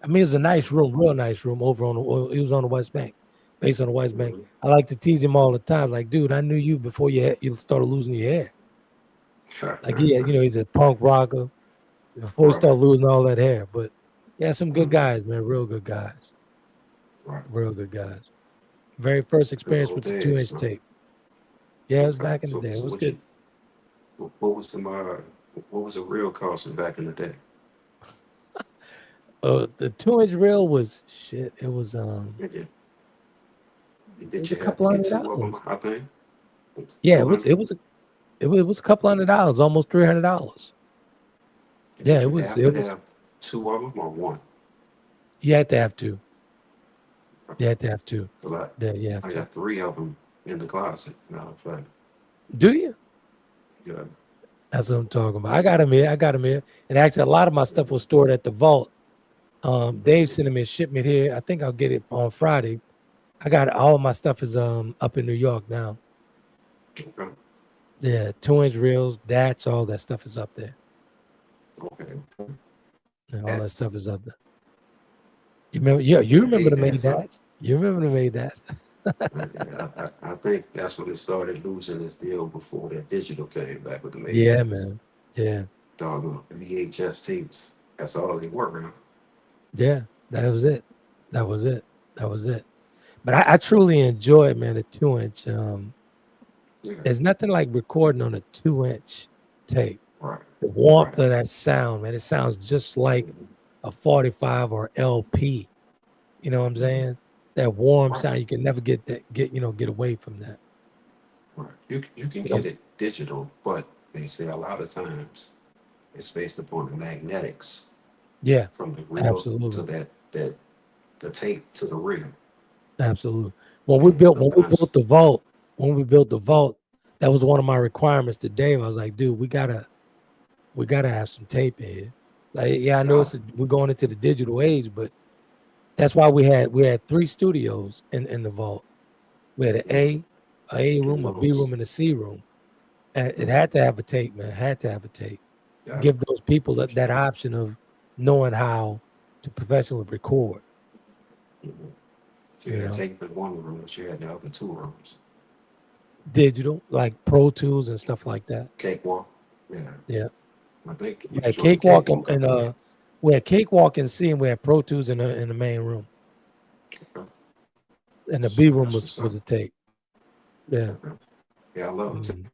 I mean, it was a nice room, real nice room over on he was on the West Bank, based on the West Bank. mm-hmm. I like to tease him all the time, like, dude, I knew you before you started losing your hair. Like, yeah, he's a punk rocker before he Right, started losing all that hair. But yeah, some good mm-hmm. guys, man, real good guys, Right. real good guys. Very first Good experience old with the days, 2-inch man. tape. Yeah, it was Okay, back in the so day. It so was what good. you what was what was the real cost back in the day? The 2-inch reel was shit. Did you, It did was a you have couple to get hundred two of them? dollars. I think Yeah, 200. it was a couple $100, almost $300. Yeah, Did you have it to was. have two of them or one? You had to have two. You had to have two. Because Yeah, you have I to. got three of them in the closet. Matter of fact, Do you? yeah. That's what I'm talking about. I got them here. I got them here. And actually, a lot of my stuff was stored at the vault. Dave Mm-hmm. sent me a shipment here. I think I'll get it on Friday. I got all of my stuff is up in New York now. Okay, Yeah, 2-inch reels, that's all that stuff is up there. okay, okay. Yeah, all that That's stuff is up there. You remember? Yeah, you remember hey, the made that's that? You remember the made that? yeah, I think that's when it started losing its deal before that digital came back with the Yeah, Maybachs. man. Yeah, Dog VHS tapes. That's all they were, man. yeah. That was it. That was it. That was it. But I truly enjoy it, man. The 2-inch. Yeah, There's nothing like recording on a 2-inch tape. right, The warmth right. of that sound, man. It sounds just like Mm-hmm. a 45 or LP. You know what I'm Mm-hmm. saying? That warm Right, sound. You can never get away from that. right. You can You get know? it digital, but they say a lot of times it's based upon the magnetics Yeah, from the reel to absolutely. that the tape to the reel, Absolutely. and the When we best. built the vault, that was one of my requirements to Dave. I was like, dude, we gotta have some tape in here. Like, yeah, I know Yeah. we're going into the digital age, but that's why we had three studios in the vault. We had Mm-hmm. A Three room, a B rooms. room, and a C room. And it Mm-hmm. had to have a tape, man. It had to have a tape. Yeah. Give those people that option of knowing how to professionally record, Mm-hmm. So you you had know, tape in one room, but you had the other two rooms. digital, like Pro Tools and stuff like that. Cakewalk. Yeah. Yeah. I think We you had was on the Cakewalk cakewalk, I believe. we had Cakewalk and C, and we had Pro Tools in the main room. Okay. And the B room That's what's up. was a tape. Yeah. Okay. Yeah, I love it. Mm,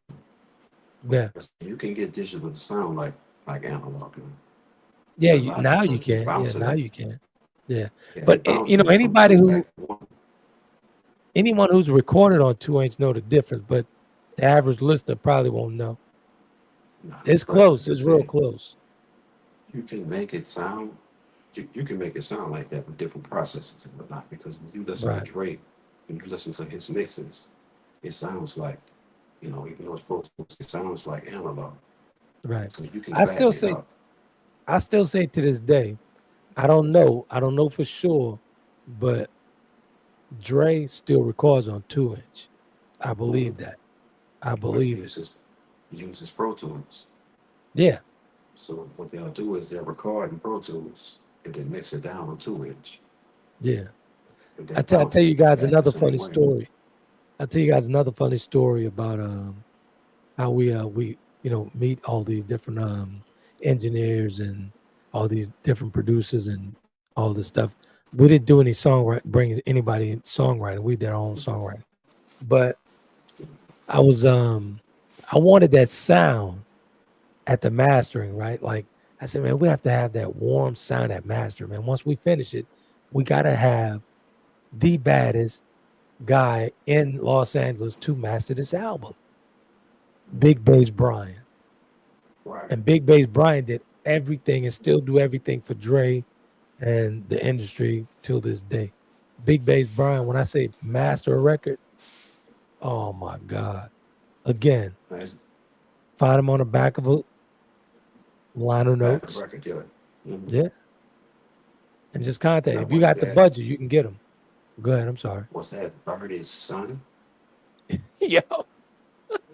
Yeah. You can get digital to sound like analog now. Yeah, A lot of now you them can. Yeah, bouncing now it. you can. Yeah. Yeah, they But bouncing it from anybody two back to one. anyone who's recorded on 2 inch know the difference, but the average listener probably won't know. Nah, It's but like close. I It's real said, close. you can make it sound. You can make it sound like that with different processes and whatnot. Because when you listen to Right. Drake, when you listen to his mixes, it sounds like, even though it's Pro Tools, it sounds like analog. Right. So you can I still fatten it say up. I still say to this day, I don't know. I don't know for sure, but Dre still records on 2 inch. I Mhm. believe that. I But believe it. he uses Pro Tools. Yeah. So what they'll do is they'll record in Pro Tools and then mix it down on 2 inch Yeah. and I then tell I bounce tell it you guys back the another same funny way. story. I'll tell you guys another funny story about how we meet all these different engineers and all these different producers and all this stuff. We didn't do any songwriting, bring anybody in songwriting. We did our own songwriting. But I was I wanted that sound at the mastering, right? Like I said, man, we have to have that warm sound at master, man. Once we finish it, we gotta have the baddest guy in Los Angeles to master this album, Big Bass Brian. Right. And Big Bass Brian did everything and still do everything for Dre and the industry till this day. Big Bass Brian, when I say master a record, oh my God. Again, That's find him on the back of a line of back of the notes. record, yeah. Hmm. Yeah. And just contact. Now If you what's got the that? budget, you can get them. Go ahead. I'm sorry. What's that? Birdie's son? Yo,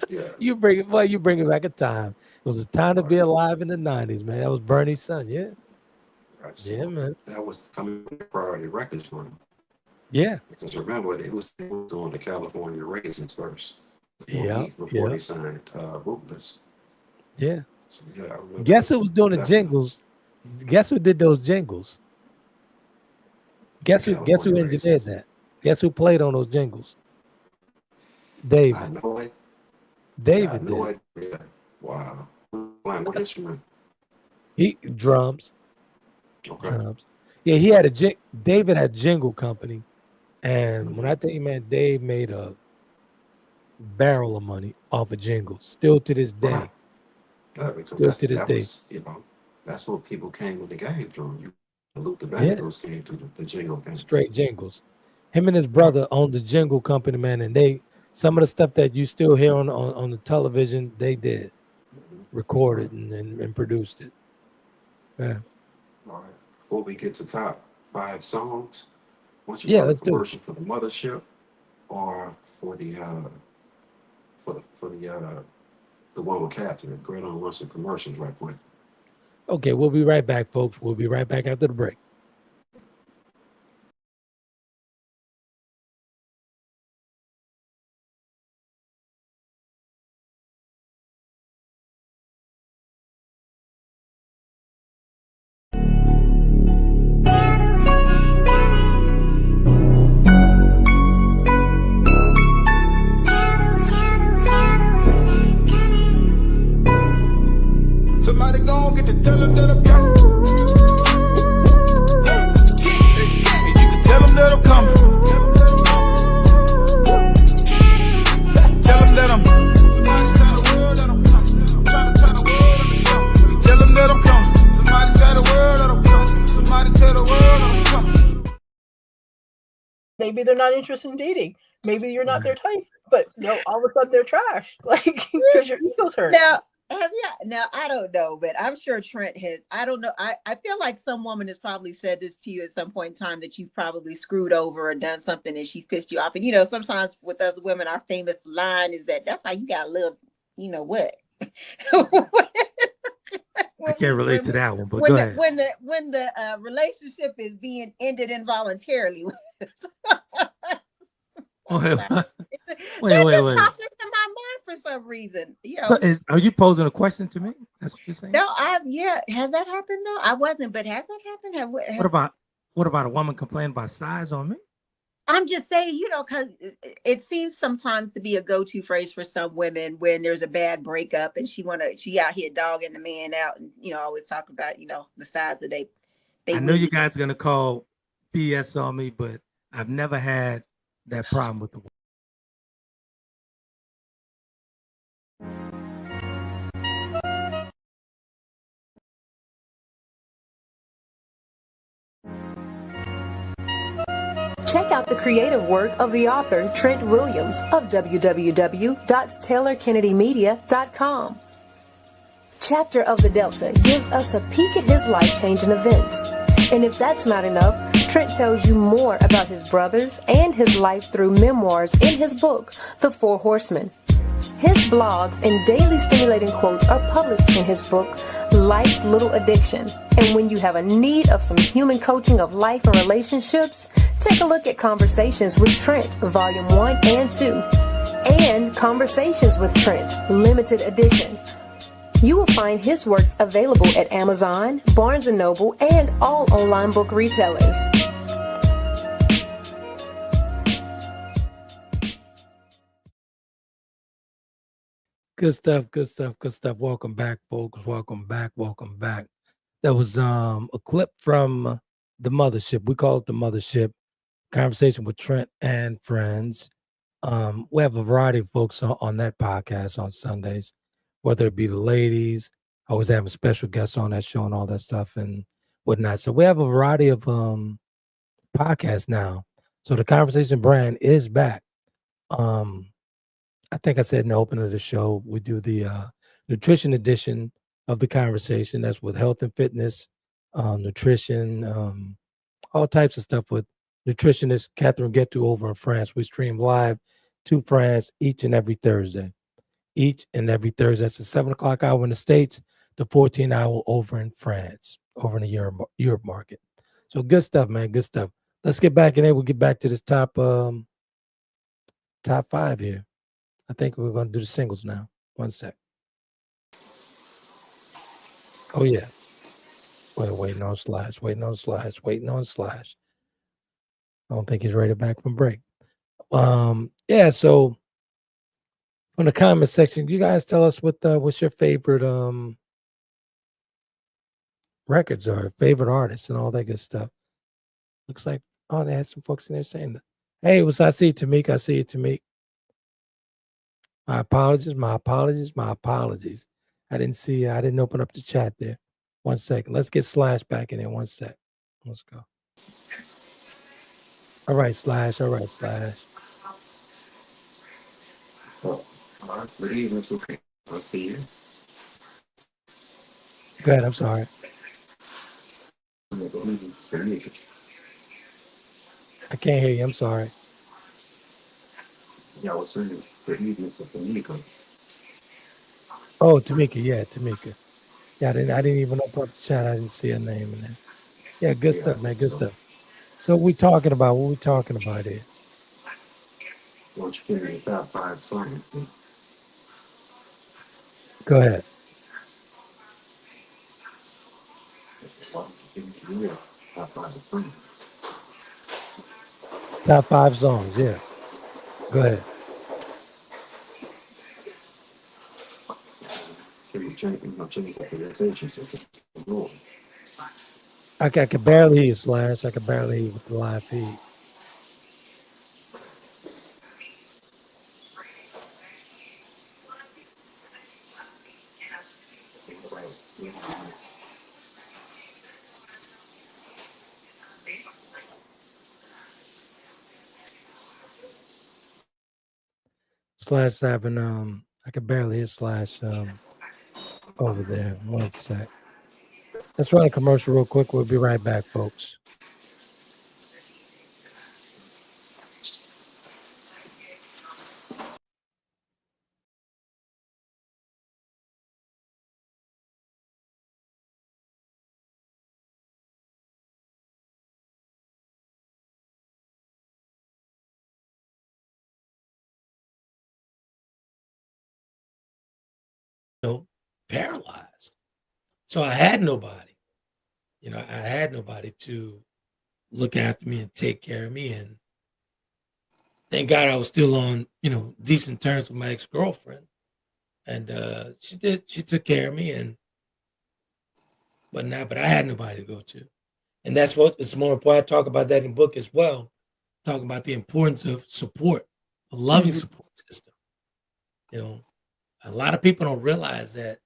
Yeah. you bring it back a time. It was a time to be Right. alive in the 90s, man. That was Bernie's son. Yeah. Right. Yeah, So man. that was coming from the Priority Records for him. Yeah. Because remember, they was on the California Raisins first Yeah. before Yeah. they signed Ruthless. Yeah. So yeah, I remember Guess that who was doing the definitely. jingles? Guess who did those jingles? The Guess California who engineered Raisins. that? Guess who played on those jingles? I David. know it. Yeah, I David know did. it. Yeah. Wow. What instrument? He drums. Okay. Drums. Yeah, he had a David had jingle company. And when Hmm. I tell you, man, Dave made a barrel of money off of jingles. Still to this Right. day. Yeah, because Still that's to this that day. was that's what people came with the game through. The Luther Yeah. Vandross came through the jingle game. Straight jingles. Him and his Yeah. brother owned the jingle company, man, and they some of the stuff that you still hear on the television, they did. Mhm. Right. Recorded and produced it. Yeah. All right. Before we get to top 5 songs, why don't you Yeah, run a let's do it. commercial for the mothership or for the one with Catherine? Go ahead and run some commercials right quick. Okay, we'll be right back, folks. We'll be right back after the break. Somebody gon' get to tell them that I'm coming. And you can tell them that I'm coming. Tell them that I'm. Somebody tell the world that I'm coming. I'm trying to tell the world that I'm coming. You tell them that I'm coming. Somebody tell the world that I'm coming. Somebody tell the world that I'm coming. Maybe they're not interested in dating. Maybe you're not Right. their type. But no, all of a sudden they're trash. Like because your ego's hurt. Now, now I don't know, but I'm sure Trent has. I don't know. I feel like some woman has probably said this to you at some point in time that you've probably screwed over or done something and she's pissed you off. And sometimes with us women, our famous line is that's how you gotta live. You know what? I when can't we relate when to we that one, but go ahead. when the relationship is being ended involuntarily. Wait, That wait, just wait. popped into my mind for some reason. So are you posing a question to me? That's what you're saying? No, yeah. Has that happened though? I wasn't, but has that happened? What about what about a woman complaining about size on me? I'm just saying, because it seems sometimes to be a go-to phrase for some women when there's a bad breakup and she out here dogging the man out and always talk about the size of they I know you weenie. guys are gonna call BS on me, but I've never had that problem with the. Check out the creative work of the author Trent Williams of www.taylorkennedymedia.com. Chapter of the Delta gives us a peek at his life-changing events. And if that's not enough, Trent tells you more about his brothers and his life through memoirs in his book, The Four Horsemen. His blogs and daily stimulating quotes are published in his book, Life's Little Addiction. And when you have a need of some human coaching of life and relationships, take a look at Conversations with Trent, Volume 1 and 2, and Conversations with Trent, Limited Edition. You will find his works available at Amazon, Barnes & Noble, and all online book retailers. Good stuff, good stuff, good stuff. Welcome back, folks. Welcome back, welcome back. That was a clip from the Mothership. We call it the Mothership. Conversation with Trent and friends. We have a variety of folks on that podcast on Sundays, whether it be the ladies, always having special guests on that show and all that stuff and whatnot. So we have a variety of podcasts now. So the Conversation brand is back. I think I said in the opening of the show, we do the nutrition edition of the Conversation. That's with health and fitness, nutrition, all types of stuff with nutritionist Catherine Getu over in France. We stream live to France each and every Thursday. Each and every Thursday. That's a 7 o'clock hour in the States, the 14 hour over in France, over in the Europe market. So good stuff, man. Good stuff. Let's get back in there. We'll get back to this top 5 here. I think we're going to do the singles now. One sec. Oh, yeah. Waiting on Slash. I don't think he's ready back from break. Yeah, so from the comment section, you guys tell us what's your favorite records or favorite artists and all that good stuff. Looks like, they had some folks in there saying that. Hey, I see you, Tamika. I see you, Tamika. My apologies. I didn't open up the chat there. 1 second. Let's get Slash back in there. 1 sec. Let's go. All right, Slash. Oh, good evening, okay. I'll see you. Go ahead. I'm sorry. I can't hear you. I'm sorry. Yeah, I was saying good evening to Tamika. Oh, Tamika. Yeah, Tamika. Yeah, I didn't even open up the chat. I didn't see her name in there. Yeah, good stuff, man. Good stuff. So what we talking about here? Why don't you give me the top 5 songs? Go ahead. Why don't you give me your top 5 songs? Top 5 songs. Yeah. Go ahead. Can you change the presentation so go. I can barely hear you, Slash. I can barely hear you with the live feed. Slash having I can barely hear Slash over there. 1 sec. Let's run a commercial real quick. We'll be right back, folks. Paralyzed. So I had nobody. I had nobody to look after me and take care of me. And thank God I was still on, decent terms with my ex girlfriend, and she took care of me, and but I had nobody to go to, and that's what it's more important. I talk about that in the book as well, talking about the importance of support, a loving Mhm. support system. You know, a lot of people don't realize that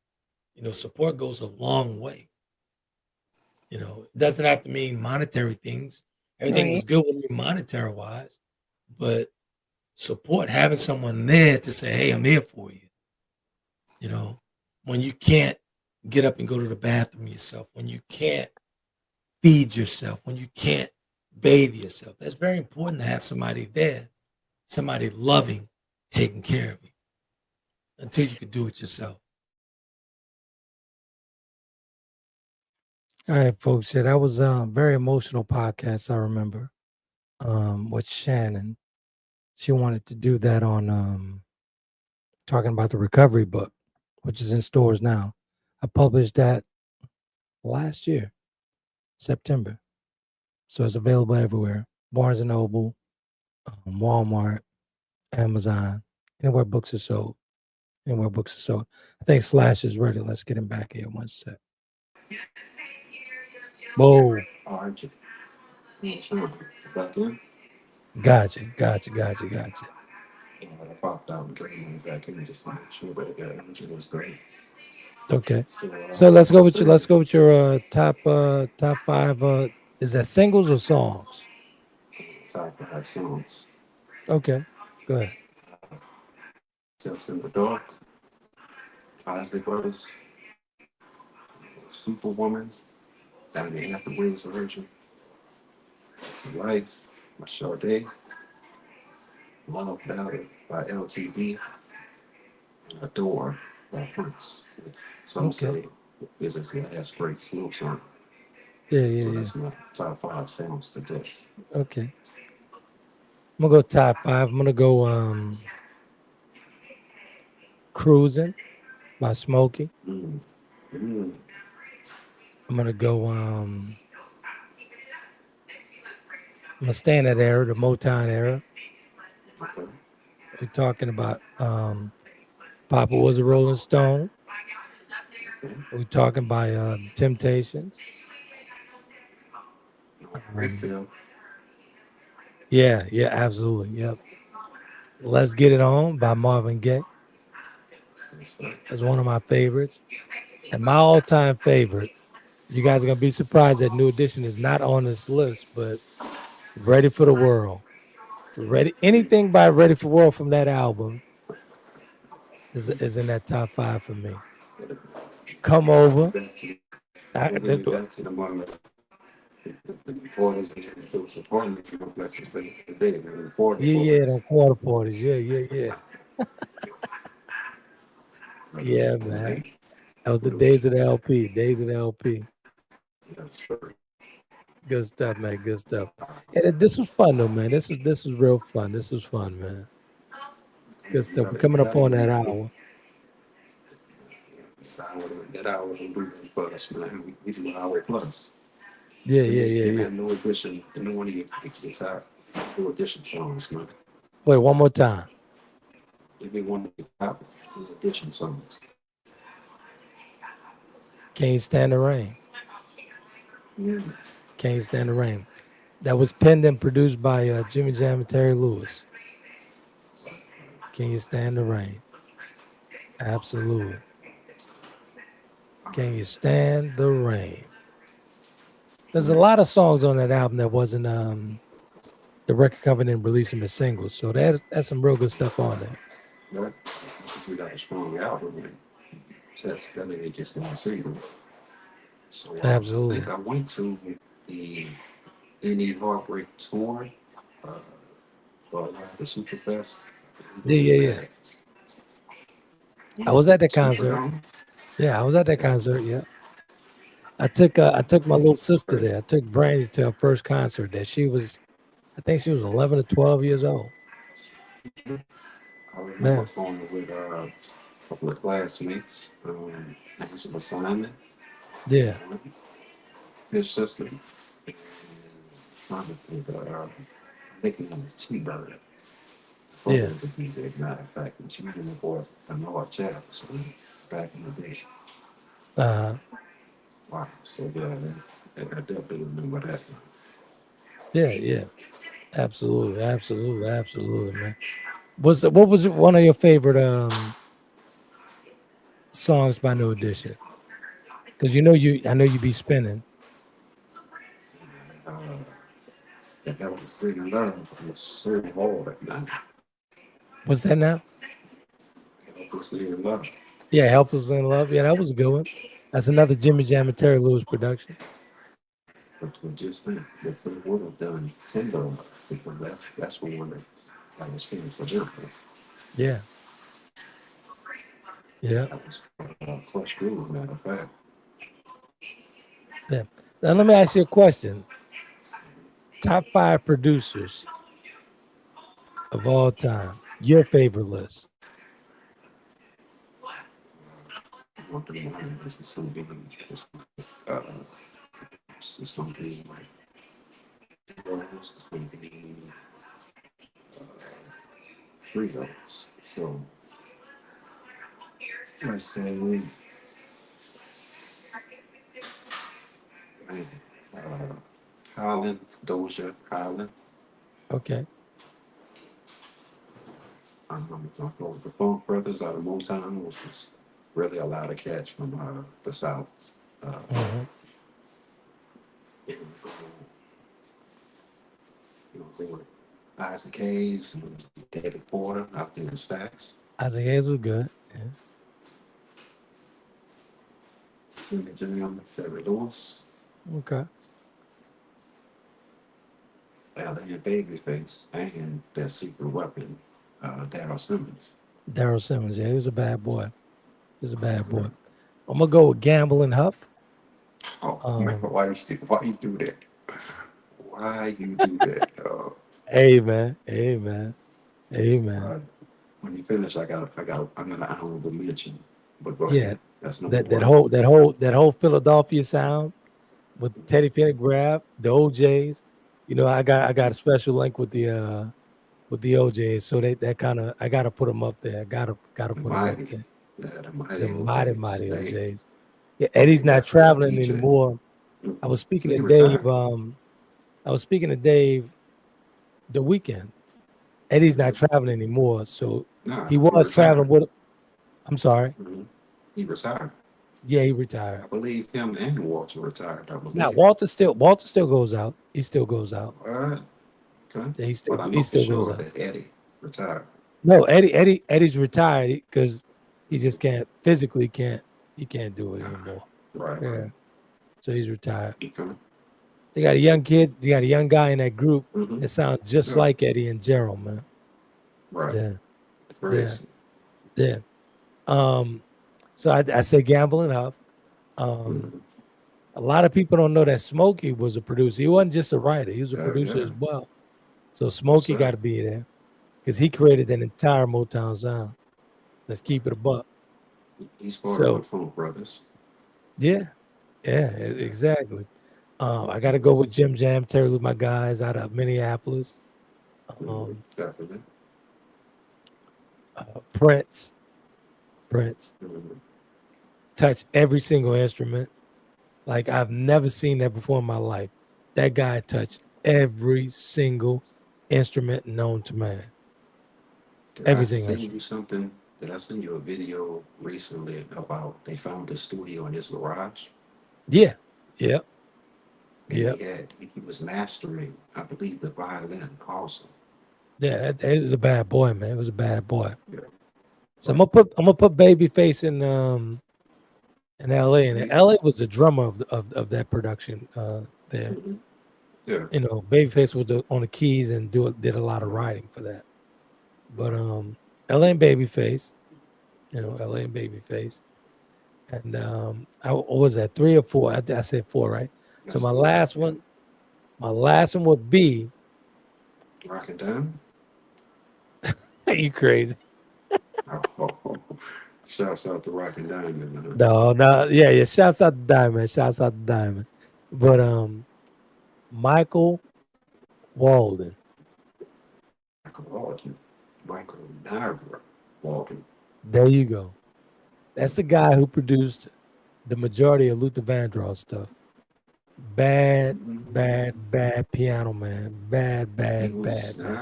support goes a long way. It doesn't have to mean monetary things. Everything Right. was good with me monetary wise, but support, having someone there to say, "Hey, I'm here for you." You know, when you can't get up and go to the bathroom yourself, when you can't feed yourself, when you can't bathe yourself, that's very important to have somebody there, somebody loving, taking care of you until you can do it yourself. All right, folks. Yeah, that was a very emotional podcast. I remember with Shannon. She wanted to do that on talking about the recovery book, which is in stores now. I published that last year, September. So it's available everywhere. Barnes and Noble, Walmart, Amazon, anywhere books are sold. Anywhere books are sold. I think Slash is ready. Let's get him back here one sec. Whoa. Oh, aren't you? Sure. Back in. Gotcha. I popped out and came on back in just to make sure that energy was great. Okay. So, So let's like go I with you. said, Let's go with your top five. Is that singles or songs? top five songs. Okay. Go ahead. Just in the Dark, Isley Brothers, Superwoman, Diamond Afterwards Virgin, It's Life, My Sade, Love Battle by LTD, and Adore by Prince. Some Okay. say is his last great slow song. So Yeah. that's my top five songs to death. Okay. I'm gonna go top five. I'm gonna go Cruising by Smokey. Mm. Mm. I'm gonna go I'm gonna stay in that era, the Motown era. Okay. We're talking about Papa Was a Rolling Stone. Okay. We're talking by Temptations. Um, Redfield. yeah, absolutely. Yep. Let's Get It On by Marvin Gaye. That's right. That's one of my favorites. And my all-time favorite, you guys are gonna be surprised that New Edition is not on this list, but Ready for the World. Ready anything by Ready for the World from that album is in that top five for me. Come Bring me Over. back to I, bring me back to the moment. The parties and there was a party complexes back in the day, man, the 40 yeah, parties. them quarter parties. Yeah. Yeah, man. Right? That was the It was, days of the LP. Days of the LP. yeah, sure. Good stuff, man. Good stuff. And this was fun though, man. This was real fun. This was fun, man. Good stuff. We're You coming up gotta on give that me hour. that hour and breathing for us, man. We do an hour plus. Give me Yeah. a new edition, the new one of your top new edition songs, man. Wait, one more time. Give me one of your top new edition songs. Can't Stand the Rain. Mm. Can't Stand the Rain. That was penned and produced by Jimmy Jam and Terry Lewis. Can You Stand the Rain? Absolutely. Can You Stand the Rain? There's a lot of songs on that album that wasn't the record company didn't release them as singles. So that's some real good stuff on there. That, we got a strong album, and test that ain't just one single. So I think Absolutely. I went to the Any Heartbreak tour, uh, the Superfest. Yeah, What yeah, was yeah. that? I Was was it at that concert. Superdome? Yeah, I was at that concert. Yeah. I took my little That's sister crazy. there. I took Brandy to her first concert there. I think she was 11 or 12 years old. I remember Man. going with a couple of classmates, Angela Simon, Yeah. his sister, and trying to think, nickname was T-Bird. Yeah. father was a DJ. Matter of fact, and she was in the boy a Noah Chaps back in the day. Uh, Wow. So yeah, I definitely remember that. yeah, yeah. Absolutely, absolutely, absolutely, man. What was one of your favorite songs by New Edition? Because I know you be spinning. Uh, that was Singing Love was so hard at night. What's that now? That was Singing Love. Yeah, Helpless in Love. Yeah, that was a good one. That's another Jimmy Jam and Terry Lewis production. But just think, if they would have done Tender Love, because that's the one that was famous for them. Yeah, yeah, That was Fresh Groove, matter of fact. yeah. Now let me ask you a question. Top five producers of all time. Your favorite list. One thing behind this is going to be uh, it's going to be Rose, it's going to be Trios. So let's say, man, uh, Holland, Doja, Holland. Okay. I'm going to go with the Funk Brothers out of Motown, which was really a lot of cats from the South. Uh, Mm-hmm. and, they were Isaac Hayes and David Porter out there in Stacks. Isaac Hayes was good. Yeah. Jimmy Jam, Terry Lewis, Okay. Allen and Babyface, and their secret weapon, Daryl Simmons. Daryl Simmons. Yeah, he was a bad boy. He was a bad boy. I'm gonna go with Gamble and Huff. Oh man, Um, why you do that? Why you do that? hey man, hey man, hey man. Uh, when you finish, I'm gonna honorable mention. But go Yeah, ahead. That's number that one. that whole Philadelphia sound with Teddy Pendergraph, the OJ's. I got a special link with the OJ's, so that kind of I gotta put them up there. I gotta The put them up mighty, there. yeah, the The mighty mighty OJs. mighty They OJ's. Yeah, Eddie's not left for traveling DJ. anymore. I was speaking to He Dave. retired. I was speaking to Dave the weekend. Eddie's not traveling anymore, so Nah, he he was traveling retired. with. I'm sorry. Mhm. He retired. Yeah, he retired. I believe him and Walter retired. I Now believe. Walter still goes out. He still goes out. All right. Okay. Yeah, But I he know for still goes sure out. that Eddie retired. No, Eddie's retired because he just can't physically can't he can't do it anymore. Right, right. Yeah, so he's retired. Okay. They got a young kid. They got a young guy in that group Mm-hmm. that sounds just Yeah. like Eddie and Gerald, man. Right. Yeah, yeah, Crazy. yeah. Um, so I say Gambling Huff. Um, Mm-hmm. a lot of people don't know that Smokey was a producer. He wasn't just a writer; he was a Yeah, producer yeah. as well. So Yes, Smokey got sir. to be there because he created an entire Motown sound. Let's keep it a buck. He's part of the So Funk Brothers. yeah, yeah, exactly. I got to go with Jim Jam, Terry Lou, my guys out of Minneapolis. Mm-hmm. Um, Definitely. Prince, Prince, Mm-hmm. touch every single instrument. Like I've never seen that before in my life. That guy touched every single instrument known to man. Did I Every single send you instrument. something? Did I send you a video recently about they found the studio in his garage Yeah, yep, and yep. he was mastering, I believe, the violin also. Yeah, that was a bad boy, man. It was a bad boy. Yeah. So Right. I'm gonna put Babyface in LA, and Baby. LA was the drummer of that production there. Mm-hmm. Yeah. Babyface was on the keys and did a lot of Right. writing for that. But Right. LA and Babyface, LA and Babyface, and what was that 3 or 4? I said 4, right? So That's four. Yeah. my last one would be. Rock it down. You crazy? Oh, shouts out to Rock and Diamond. No, no, yeah, yeah. Shouts out to Diamond. Shouts out to Diamond. But Michael Walden. Michael Walden. Michael Niagara Walden. There you go. That's the guy who produced the majority of Luther Vandross stuff. Bad, bad, bad piano man. Bad, He bad, bad was man.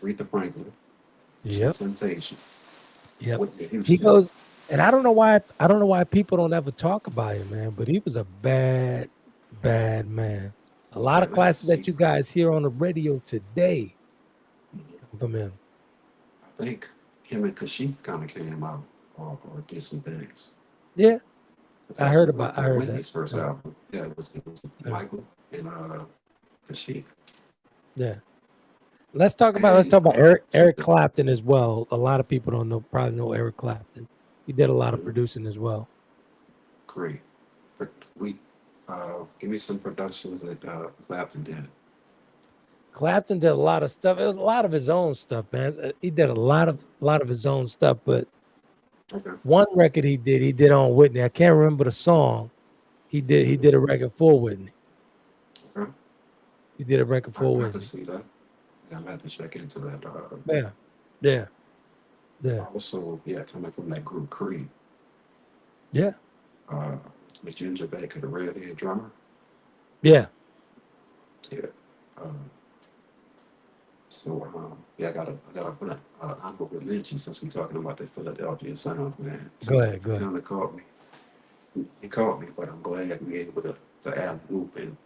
Aretha Franklin, some Yep. Temptation, Yep. Whitney He Houston. goes, and I don't know why people don't ever talk about him, man, but he was a bad, bad man. A lot of Yeah, classes that you he's, guys hear on the radio today come from him. I think him and Kashif kind of came out or did some things. Yeah. 'Cause I that's heard what about I that heard that. Whitney's first Yeah. album. Yeah, it was Yeah. Michael and Kashif. Yeah. Let's talk about And Eric something Clapton as well. A lot of people don't know probably know Eric Clapton. He did a lot of mhm, producing as well. great. But we give me some productions that Clapton did. Clapton did a lot of stuff. It was a lot of his own stuff, man. He did a lot of his own stuff, but Okay. one record he did on Whitney. I can't remember the song. He did a record for Whitney. Okay. He did a record for I can Whitney. see that. Yeah, I'm gonna have to check into that. Yeah. Yeah. Yeah. Also, yeah, coming from that group Creed, Yeah. uh, the Ginger Baker, the redhead drummer. Yeah. Yeah. Uh, yeah, I gotta put an honorable mention since we're talking about the Philadelphia sound, man. Go So ahead. Go you ahead. kind of caught me. You caught me, but I'm glad we able to add loop and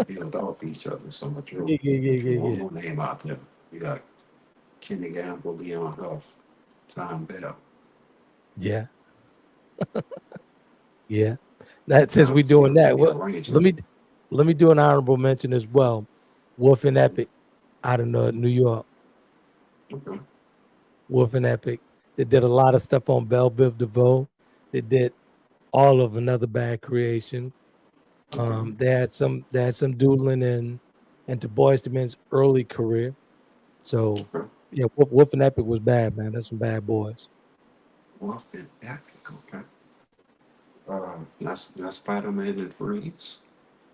build off each other. So Yeah, yeah, yeah, I drew yeah, one yeah. more name out there. You got Kenny Gamble, Leon Huff, Tom Bell. Yeah. Yeah. That since Now we to see doing that, the well, let arrangement. me let me do an honorable mention as well. Wolf and Epic out of New York. Okay. Wolf and Epic. They did a lot of stuff on Belle Biv DeVoe. They did all of Another Bad Creation. Okay. They had some doodling into Boyz II Men's early career. So Okay. yeah, Wolf and Epic was bad, man. That's some bad boys. Wolf and Epic. Okay. Not Spider Man and Freeze.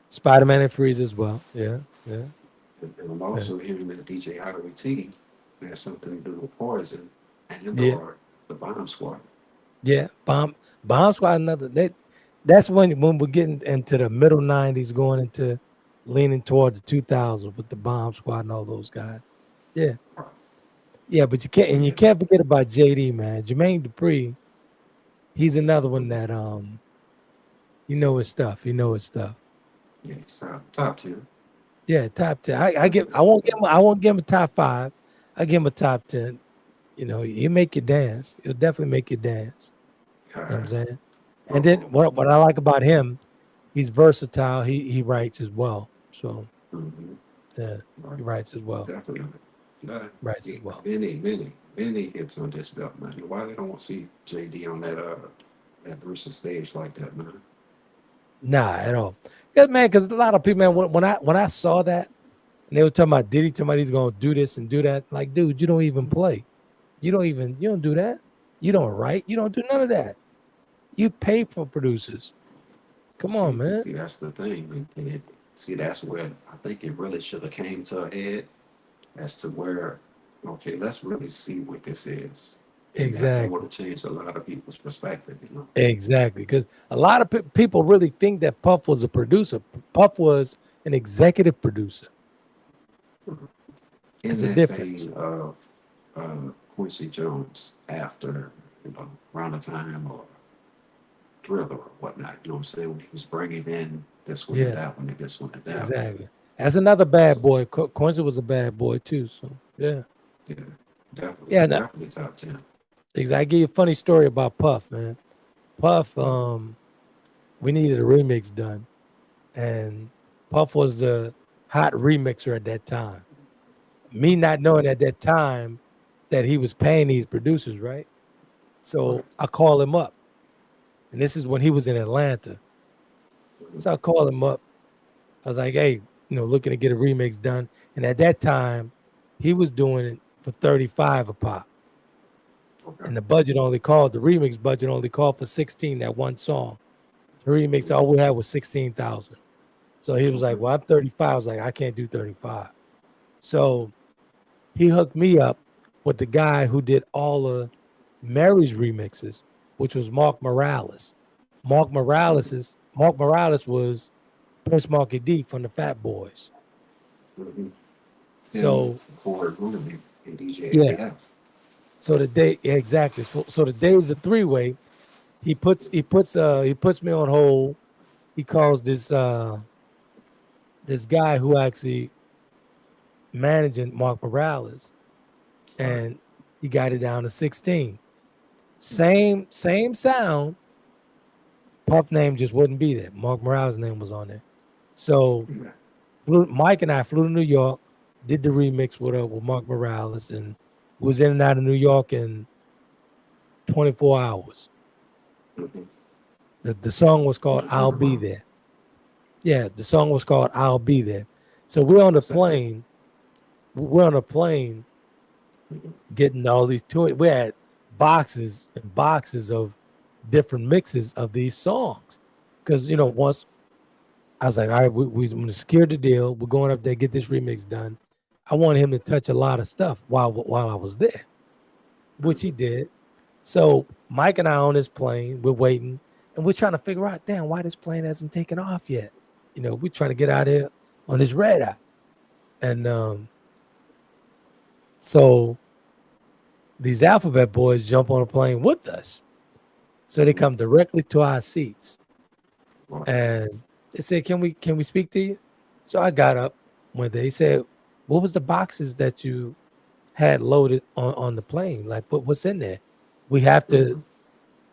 Spider-Man and Freeze as well. Yeah, yeah, And I'm yeah. also hearing that DJ Hideaway T has something to do with Poison and Yeah. or the Bomb Squad. Yeah, Bomb Squad. That's when we're getting into the middle '90s, going into leaning towards the 2000s with the Bomb Squad and all those guys. Yeah, Right. yeah, but you can't So and you yeah, can't forget about JD, man. Jermaine Dupri. He's another one mhm. that you know his stuff. You know his stuff. Yeah, it's top 10. Yeah, top 10. I give. Definitely I top won't give 10. him. I won't give him a top 5. I give him a top 10. You know, he'll make you dance. He'll definitely make you dance. You know what I'm saying? And then Uh-oh. what I like about him, he's versatile. He writes as well. So Mm-hmm. yeah, Right. he writes as well. Definitely. Yeah, Writes yeah. as well. Many hits on this belt, man. Why they don't want to see JD on that versus stage like that, man? Nah, at all. Because a lot of people, man, when I saw that and they were talking about Diddy, talking about he's gonna do this and do that, like, dude, you don't even play. You don't do that. You don't write. You don't do none of that. You pay for producers. Come on, man. See, that's the thing, see, that's where I think it really should have came to a head as to where, okay, let's really see what this is, and that would Exactly. have changed a lot of people's perspective, you know. Exactly. Because a lot of people really think that Puff was a producer. Puff was an executive producer. In It's a that difference. vein of Quincy Jones after, around the time or Thriller or whatnot, you know what I'm saying, when he was bringing in this one and Yeah, that one and this one and that one. exactly. That's another bad So boy. Quincy was a bad boy too. So yeah, yeah, yeah. No, definitely top 10. exactly. I give you a funny story about Puff, man. Puff, we needed a remix done, and Puff was the hot remixer at that time. Me not knowing at that time that he was paying these producers, right? Right. So I call him up, and this is when he was in Atlanta. Mhm. So I call him up. I was like, hey, looking to get a remix done. And at that time, he was doing it for 35 a pop. Okay. And the remix budget only called for 16, that one song. The remix, Mhm. all we had was 16,000. So he was like, Okay. well, I'm 35. I was like, I can't do 35. So he hooked me up with the guy who did all of Mary's remixes, which was Mark Morales. Mark Morales was Prince Marky D from the Fat Boys. Mm-hmm. Him, So Corey Ruben, and DJ yeah, AF. so the day yeah, exactly. So the day is a three way. He puts me on hold. He calls this guy who actually managing Mark Morales, Right. and he got it down to 16. Same sound. Puff name just wouldn't be there. Mark Morales' name was on there. So Yeah. Mike and I flew to New York, did the remix with Mark Morales, and was in and out of New York in 24 hours. Mm-hmm. The song was On called the "I'll Be turnaround. There." Yeah, the song was called "I'll Be There." So we're on the What's that thing? plane. We're on a plane Mm-hmm. getting all these toys. We had boxes and boxes of different mixes of these songs. Because, once I was like, all right, we're going to secure the deal. We're going up there, get this remix done. I wanted him to touch a lot of stuff while I was there, which he Mm-hmm. did. So Mike and I on this plane, we're waiting, and we're trying to figure out, damn, why this plane hasn't taken off yet. We're trying to get out of here on this red eye. And so these alphabet boys jump on a plane with us. So they Mm-hmm. come directly to our seats Right. and they said, can we speak to you? So I got up, went there. He said, what was the boxes that you had loaded on the plane? Like what's in there? We have to Mm-hmm.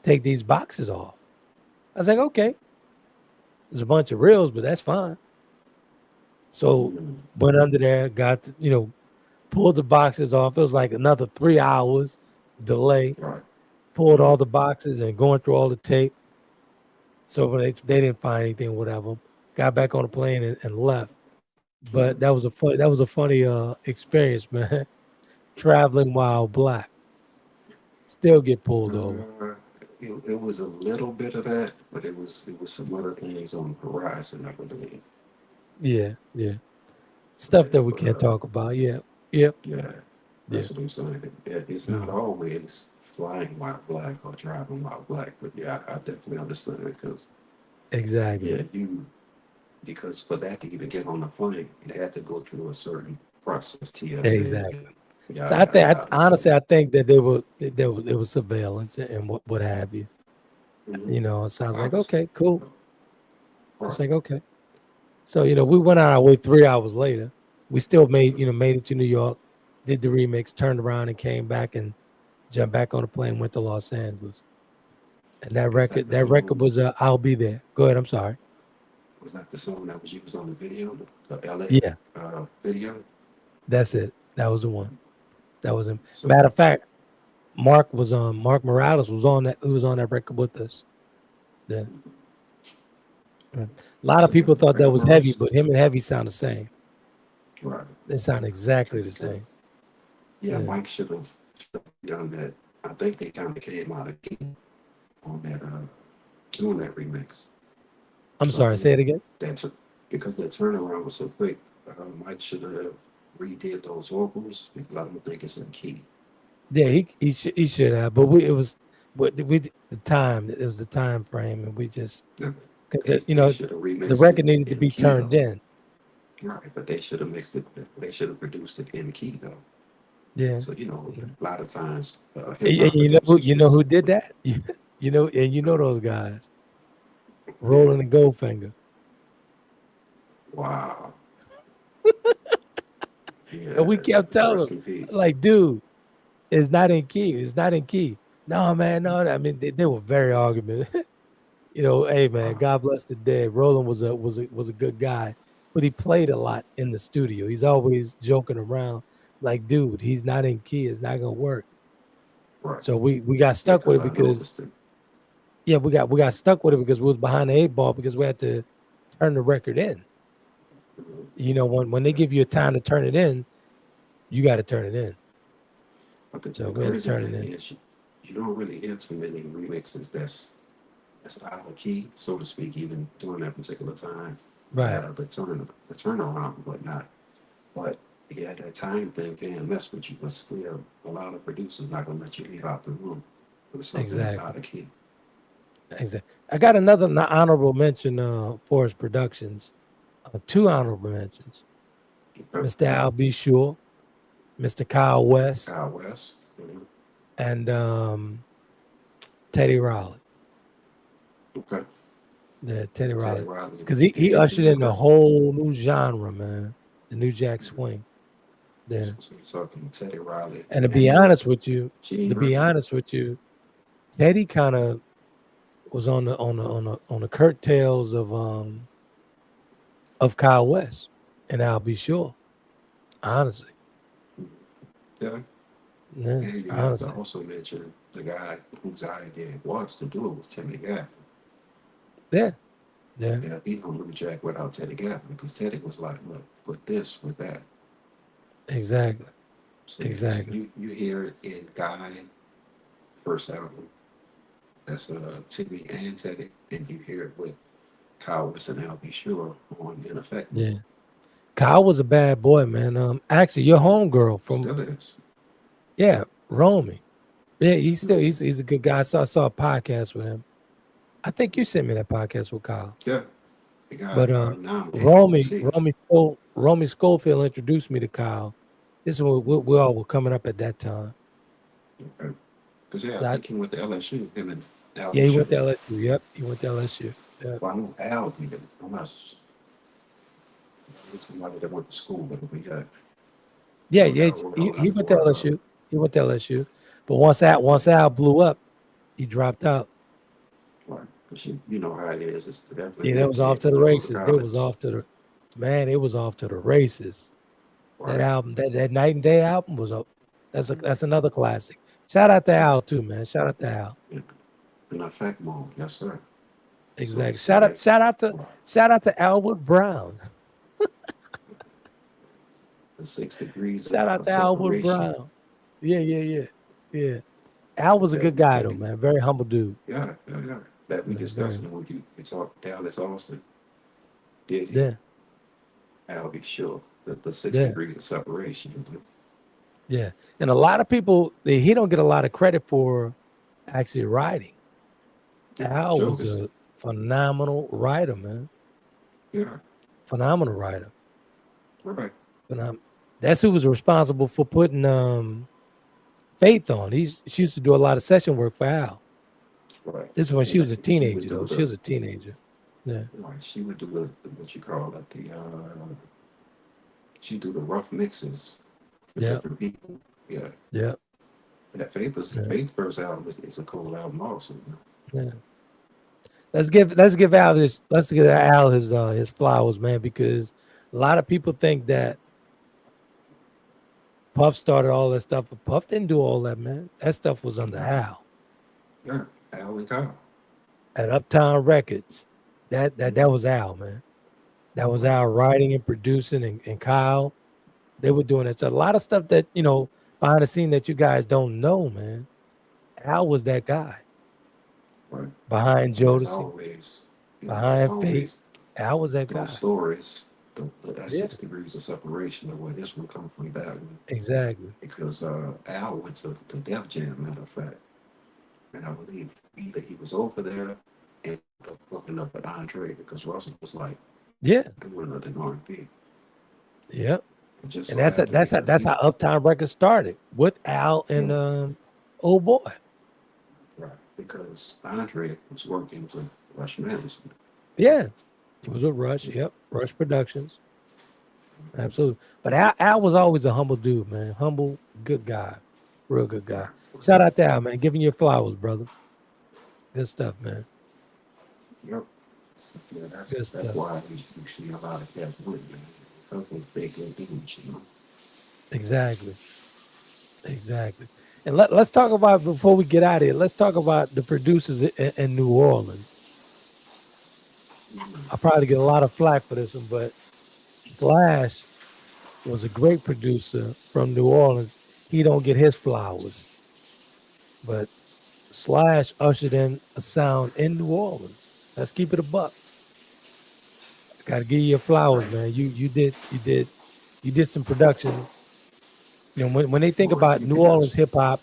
take these boxes off. I was like, okay. There's a bunch of reels, but that's fine. So Mm-hmm. went under there, pulled the boxes off. It was like another 3 hours delay. Right. Pulled Mm-hmm. all the boxes and going through all the tape. So when they didn't find anything, whatever. Got back on the plane and left. But Mm-hmm. that was a funny experience, man. Traveling while black. Still get pulled over. Uh, it was a little bit of that, but it was some other things on the horizon, I believe. Yeah, yeah. Stuff Yeah, that we but can't talk about. Yeah. Yep. yeah, Yeah. that's what I'm saying. It's not Mm, always flying while black or driving while black, but yeah, I definitely understand it because exactly. yeah, because for that to even get on the plane, it had to go through a certain process, TSA, Exactly. yada So yada yada. So honestly, I think that there was surveillance and what have you. mhm, So I was like, obviously, okay, cool. It's right, like, okay. So, we went on our way 3 hours later. We still made it to New York, did the remix, turned around and came back and jumped back on a plane, went to Los Angeles. And that is that record, the that record song? was I'll Be There. Go ahead, I'm sorry. Was that the song that was used on the video, the LA Yeah, video? that's it. That was the one. That was him. So Matter of fact, Mark Morales was on that. He was on that record with us. Then a lot of so people the thought that was Heavy, rappers, but him and Heavy sound the same. right? They sound exactly the Okay. same. Yeah, Yeah. Mike should have done that. I think they kind of came out of key on that doing that remix. I'm So I sorry. Say think it again. that's because that turnaround was so quick. Mike should have redid those vocals because I don't think it's in key. Yeah, he should have, but it was the time frame, and we just Yeah, because they should have the remixed it record needed to in be key turned though. in. Right, but they should have mixed it. They should have produced it in key though. Yeah. So Yeah. a lot of times hip And hop you know who producers was did that? Those guys, yeah. Roland and Goldfinger. Wow. And we Yeah. kept telling them, Rest in peace. like, dude, it's not in key. It's not in key. No, man, no. I mean, they were very argument. Hey man, Wow. God bless the dead. Roland was a good guy, but he played a lot in the studio. He's always joking around, like, dude, he's not in key. It's not gonna work. Right. So we got Yeah, stuck with because it I because noticed it. yeah, we got stuck with it because we was behind the 8 ball because we had to turn the record in. Mhm. When they Yeah. give you a time to turn it in, you got to turn it in. But the So we had to crazy turn it thing in. is, you don't really hear too many remixes that's out of key, so to speak, even during that particular time. Right. The turnaround and whatnot. But Yeah, that time thing can mess with you, but still, a lot of producers not gonna let you leave out the room with something that's out Exactly. of key. Exactly. I got another honorable mention for his productions. Two honorable mentions. Okay. Mr. Al B. Sure, Mr. Kyle West, Kyle West. Mhm. and Teddy Riley. Okay. Yeah, Teddy Teddy Riley. Riley Because he did ushered do in a okay. whole new genre, man. The New Jack Swing. Yeah. So you're talking Teddy Riley, And to be and honest with you, she ain't to be heard him. honest with you, Teddy kind of was on the curtails of Kyle West, and I'll be sure. Honestly, Yeah. yeah, And you have to honestly, also mention the guy whose idea it was to do it was Timmy Gavin. yeah, yeah, Yeah, be no Blue Jack without Teddy Gavin because Teddy was like, look, with this, with that. exactly, So yes, exactly, you hear it in Guy first album. That's Timmy and Teddy, and you hear it with Kyle West and I'll be sure on In Effect. yeah. Kyle was a bad boy, man. Actually, your homegirl from Still is. yeah, Romy. Yeah, he's still Mhm. he's a good guy. I saw a podcast with him. I think you sent me that podcast with Kyle. Yeah, the guy But nominated overseas. Romy Schofield introduced me to Kyle. This is when we all were coming up at that time. Okay. Because yeah, I So think he went to LSU. Him and Al yeah, he went Bishop. to LSU. Yep, he went to LSU. Yep. Well, I know Al. I'm not somebody that went to school, but we got. Yeah, No, yeah. Al wrote a He lot went to for. LSU. He went to LSU. But once Al blew up, he dropped out. Right. Because you know how it is. It's definitely Yeah, that that was off kid to the want to go to races. They was college. off to the man. It was off to the races. That Right. album, that Night and Day album was up. That's another classic. Shout out to Al too, man. Shout out to Al. In, in effect mode. Yes, sir. So Exactly. it's like, wow, Shout out to Albert Brown. the 6 degrees Shout out of to Albert separation Brown. Yeah, yeah, yeah, yeah. Al was a that good guy that though, we, man. Very humble dude. yeah, that we Man, very. discussed when we talked Dallas Austin. Did he? Yeah, I'll be sure that the six yeah, degrees of separation. yeah. And a lot of people, he don't get a lot of credit for actually writing. Al was Jokers, a phenomenal writer, man. yeah, Phenomenal writer. right, Phenom- That's who was responsible for putting Faith on. She used to do a lot of session work for Al. right. This is when she And was a she would teenager, do though. She the was a teenager. Yeah, right. She would do the what you call it she do the rough mixes for yeah, different people. Yeah, yeah, that yeah, Faith first album is a cool album also. yeah. Let's give Al his flowers, man, because a lot of people think that Puff started all that stuff, but Puff didn't do all that, man. That stuff was under Nah, Al yeah, Al and Kyle. at Uptown Records. That was Al, man. That was Right, Al writing and producing, and Kyle. They were doing it. So a lot of stuff that behind the scene that you guys don't know, man. Al was that guy right. behind And Jodeci, there's behind Faith. always Al was that those guy. stories, that Yeah, 6 degrees of separation of where this one come from that one. exactly. Because Al went to the Def Jam, matter of fact. And I believe either he was over there and looking up at Andre because Russell was like Yeah, doing nothing R&B. yeah. It just And so happened because that's how Uptown Records started with Al and yeah, old boy. right, because Andre was working with Rush Madison. Yeah, it was with Rush. Yep, Rush Productions. Absolutely. But Al was always a humble dude, man. Humble, good guy, real good guy. Right, Shout out to Al, man. Giving you flowers, brother. Good stuff, man. yep. Yeah, Good that's stuff. why you see a lot of cats with man. Because they big good dudes. Exactly. Exactly. And let's talk about before we get out of here. Let's talk about the producers in New Orleans. I probably get a lot of flack for this one, but Slash was a great producer from New Orleans. He don't get his flowers, but Slash ushered in a sound in New Orleans. Let's keep it a buck. Got to give you your flowers, Right. man. You did You did some production. When they think Well, about you New got Orleans hip hop,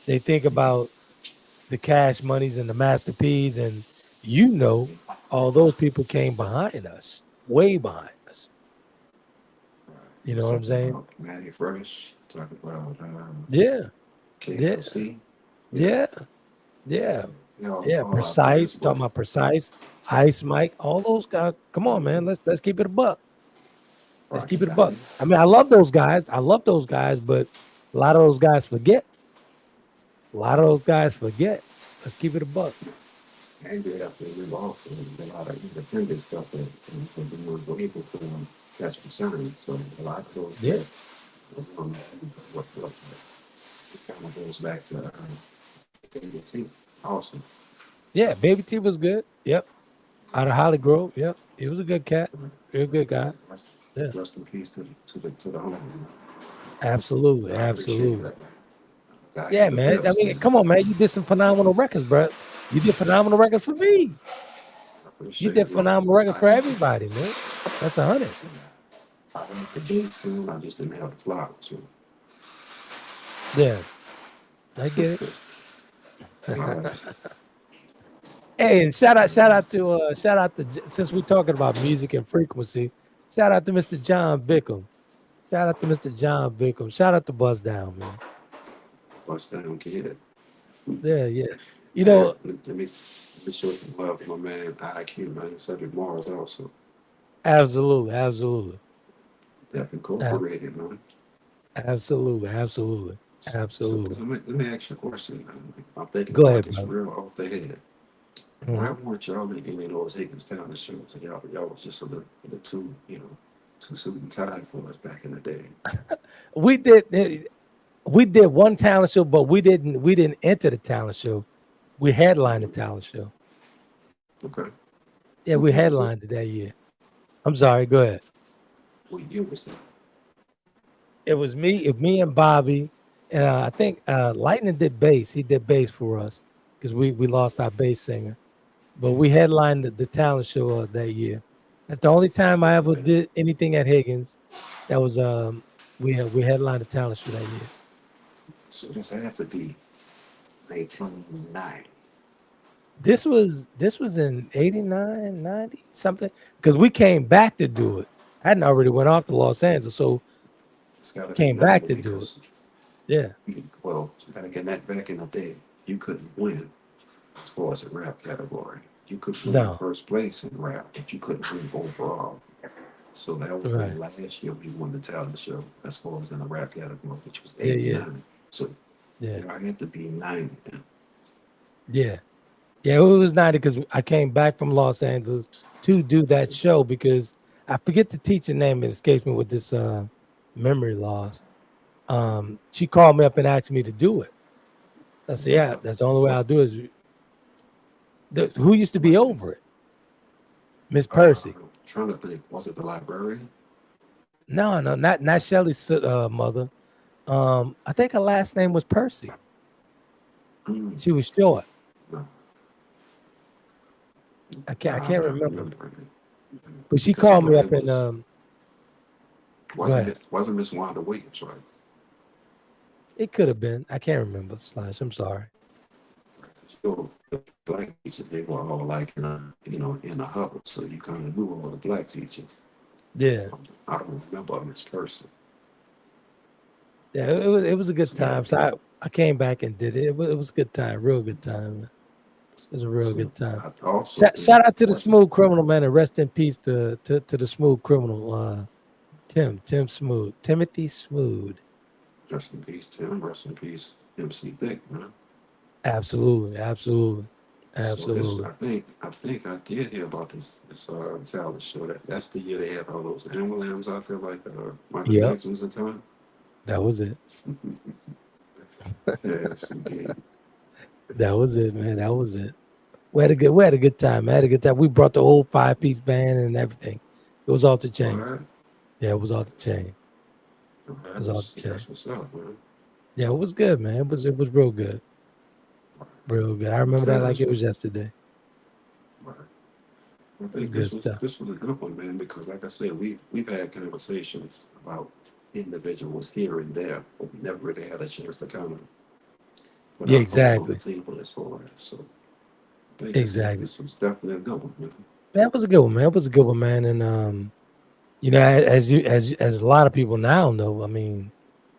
they think about the Cash Monies and the Master P's, and all those people came behind us, way behind us. you You know was what I'm talking saying? about Manny Fresh, talking about Yeah, yeah, KLC. Yeah, yeah, yeah, you know, yeah. all our fans Precise, talking was about Precise, Ice Mike, all those guys. Come on, man. Let's keep it a buck. Let's Rocky keep it a buck. Diamond. I mean, I love those guys. I love those guys, but a lot of those guys forget. A lot of those guys forget. Let's keep it a buck. And they have to live also a lot of independent stuff that the ones were able to that's concerned. So a lot of those Yeah, that what it kind of goes back to the team also. yeah. Baby T was good. Yep. Out of Holly Grove. Yep. He was a good cat. Real good guy. Rest, Yeah. rest in peace to the home. Absolutely. I appreciate Absolutely. that. God Yeah, is the man. I best, mean, man. come on, man. You did some phenomenal records, bro. You did phenomenal records for me. I You appreciate did it, man. phenomenal records I for didn't, everybody, man. That's 100. I didn't the dates, man. I just didn't have the flowers. Yeah, I get it. Man. All right. Hey, and shout out to since we're talking about music and frequency, shout out to Mr. John Bickham. Shout out to Mr. John Bickham. Shout out to Buzz Down, man. Bust down, kid. Yeah, yeah. You And know, let me show some love to my man IQ, man. Cedric Morris also. absolutely, absolutely, Def ab- Incorporated, man. absolutely, absolutely, So absolutely. let me ask you a question, man. I'm thinking Go about ahead, this brother. real off the head. Why Mhm. weren't y'all in any of those Higgins Town shows? And y'all was just a little too, too suit and tie for us back in the day. We did we did one talent show, but we didn't enter the talent show. We headlined the talent show. Okay. Yeah, What we year was it? headlined it that year. I'm sorry. Go ahead. What year was it? Me and Bobby, and I think Lightning did bass. He did bass for us because we lost our bass singer. But we headlined the talent show that year. That's the only time I What's the ever band? did anything at Higgins. That was we headlined the talent show that year. So this have to be 1990. This was in 89, 90 something because we came back to do it. I hadn't already went off to Los Angeles, so It's got to be came back 90 to do it. because, Yeah. well, back in the day, you couldn't win as far as a rap category. You could win No. first place in rap, but you couldn't win overall. So that was the Right. last year we won the talent show as far as in the rap category, which was Yeah, yeah, 89. So yeah, I had to be 90 then. yeah. Yeah, it was 90 because I came back from Los Angeles to do that show because I forget the teacher name. It escapes me with this memory loss. She called me up and asked me to do it. I said, What's yeah, the, that's the only way I'll what's, do it. Who used to be what's, over it? Miss uh, Percy. trying to think, was it the librarian? No, no, not Shelly's mother. I think her last name was Percy. Mm, She was short. no, I I'm can't not remember, remembering it. but she Because called me it up and was go ahead. wasn't Miss Wanda Williams, right? It could have been. I can't remember. Slash. I'm sorry. So the black teachers, they were all like in a huddle, so you kind of knew all the black teachers. Yeah, I don't remember Miss Person. yeah. It was a good So yeah, time. So I came back and did it. It was a good time. Real good time. Man. It was a real so good time. I also Shout think out to the wasn't smooth criminal man and rest in peace to the smooth criminal. Tim Smooth, Timothy Smooth. rest in peace Tim, rest in peace MC Thick, man. Absolutely, absolutely, So this absolutely. I think I did hear about this talent show. That's the year they had all those animal lambs out there like Michael Yep, Jackson was in time. that was it. Yes, indeed. That was it, man. That was it. We had a good time. I had a good time. We brought the whole 5-piece band and everything. It was off the All chain. right. Yeah, it was off the chain. It was off the chain. That's what's up, man. Yeah, it was good, man. It was real good. Real good. I remember that like Times it with was yesterday. right. I That's think good stuff. this was a good one, man, because like I said, we've had conversations about individuals here and there, but we never really had a chance to kind of put Yeah, our cards on the exactly. table as far as. So I think Exactly. this was definitely a good one, man. That was a good one, man. That was a good one, man. And you know, as a lot of people now know, I mean,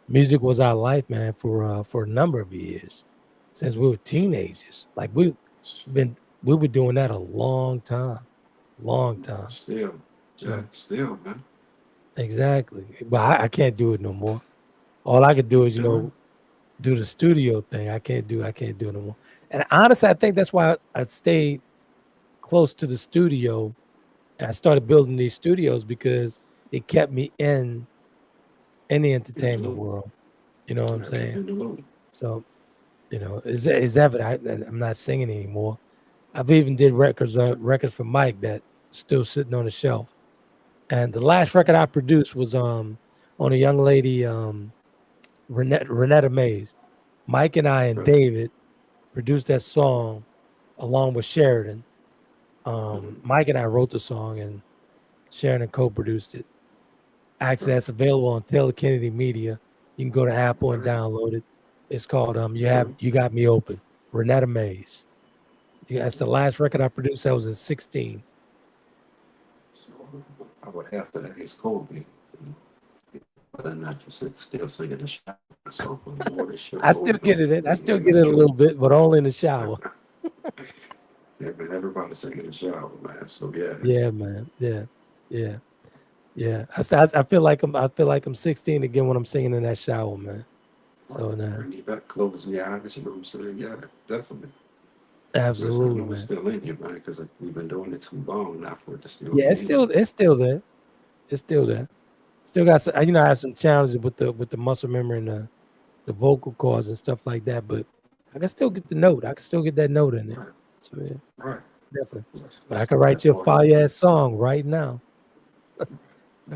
music was our life, man, for a number of years since we were teenagers. Like we were doing that a long time. Still, yeah, So still, man. exactly, but I can't do it no more. All I could do is, you Still, know, do the studio thing. I can't do it no more. And honestly, I think that's why I stayed close to the studio. And I started building these studios because it kept me in the in the entertainment loop. world. You know what I'm Yeah, saying? in the loop. So you know, is evident. I'm not singing anymore. I've even did records for Mike that still sitting on the shelf. And the last record I produced was on a young lady Renetta Mays. Mike and I and Okay. David produced that song along with Sheridan. Mhm. Mike and I wrote the song and Sheridan co-produced it. Actually, Okay. that's available on Taylor Kennedy Media. You can go to Apple and Okay. download it. It's called Okay. You Got Me Open. Renetta Mays. Yeah, that's the last record I produced. That was in 16. So I would have to ask Kobe whether or not you still singing the shower. So what is your I still Kobe? get it in. I Yeah, still get it got a you. little bit, but only in the shower. Yeah, man, everybody singing the shower, man. So yeah, Yeah, man. Yeah, yeah, yeah. I feel like I feel like I'm 16 again when I'm singing in that shower, man. So now, bring you back, closing your eyes. You know what I'm saying? Yeah, definitely. Especially I absolutely, know it's man. still in you, man, because we've been doing it too long now for it to still Yeah, be in you. it's still there. It's still there. Still got some, you know, I have some challenges with the muscle memory and the vocal cords and stuff like that, but I can still get the note. I can still get that note in there. Right, So yeah, right. definitely. But I That's can write that's you a part of fire ass song right now.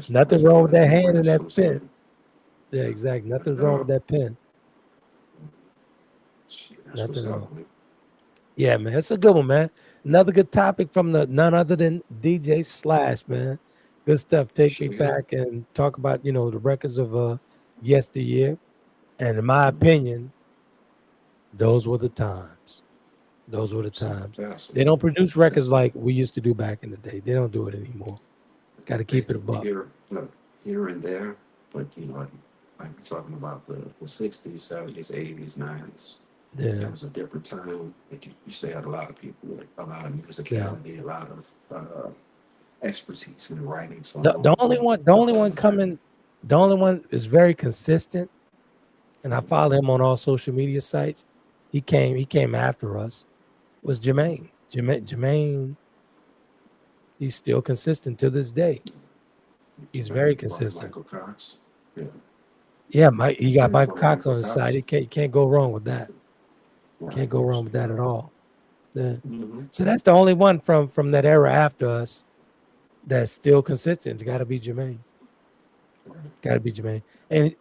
Nothing that's wrong part with of the that game, hand and and that's that what I'm pen. saying. Yeah, Yeah, exactly. Nothing's wrong with no, that pen. shit, that's what's Nothing up, wrong. man. Yeah, man. It's a good one, man. Another good topic from the none other than DJ Slash, man. Good stuff. Take me Sure, yeah. back and talk about, you know, the records of yesteryear. And in my opinion, those were the times. Those were the Simple times. fast, They man. don't produce records Definitely. like we used to do back in the day. They don't do it anymore. Got to They keep it a do buck. here, look, here and there, but like we're talking about the 60s, 70s, 80s, 90s. That Yeah. was a different time. Like you still had a lot of people, like a lot of Yeah. musicality, a lot of expertise in writing The songs only and one stuff like that. the only one is very consistent, and I follow him on all social media sites. He came after us. Was Jermaine. Jermaine, he's still consistent to this day. He's very Jermaine, right? consistent. Michael Cox. Yeah. Yeah, Mike, he got Jermaine, Michael right? Cox Michael on his side. Cox. You can't go wrong with that. Right. Can't go wrong So, with that at all. Yeah. mm-hmm. So that's the only one from that era after us that's still consistent. It's got to be Jermaine. Right. Got to be Jermaine. And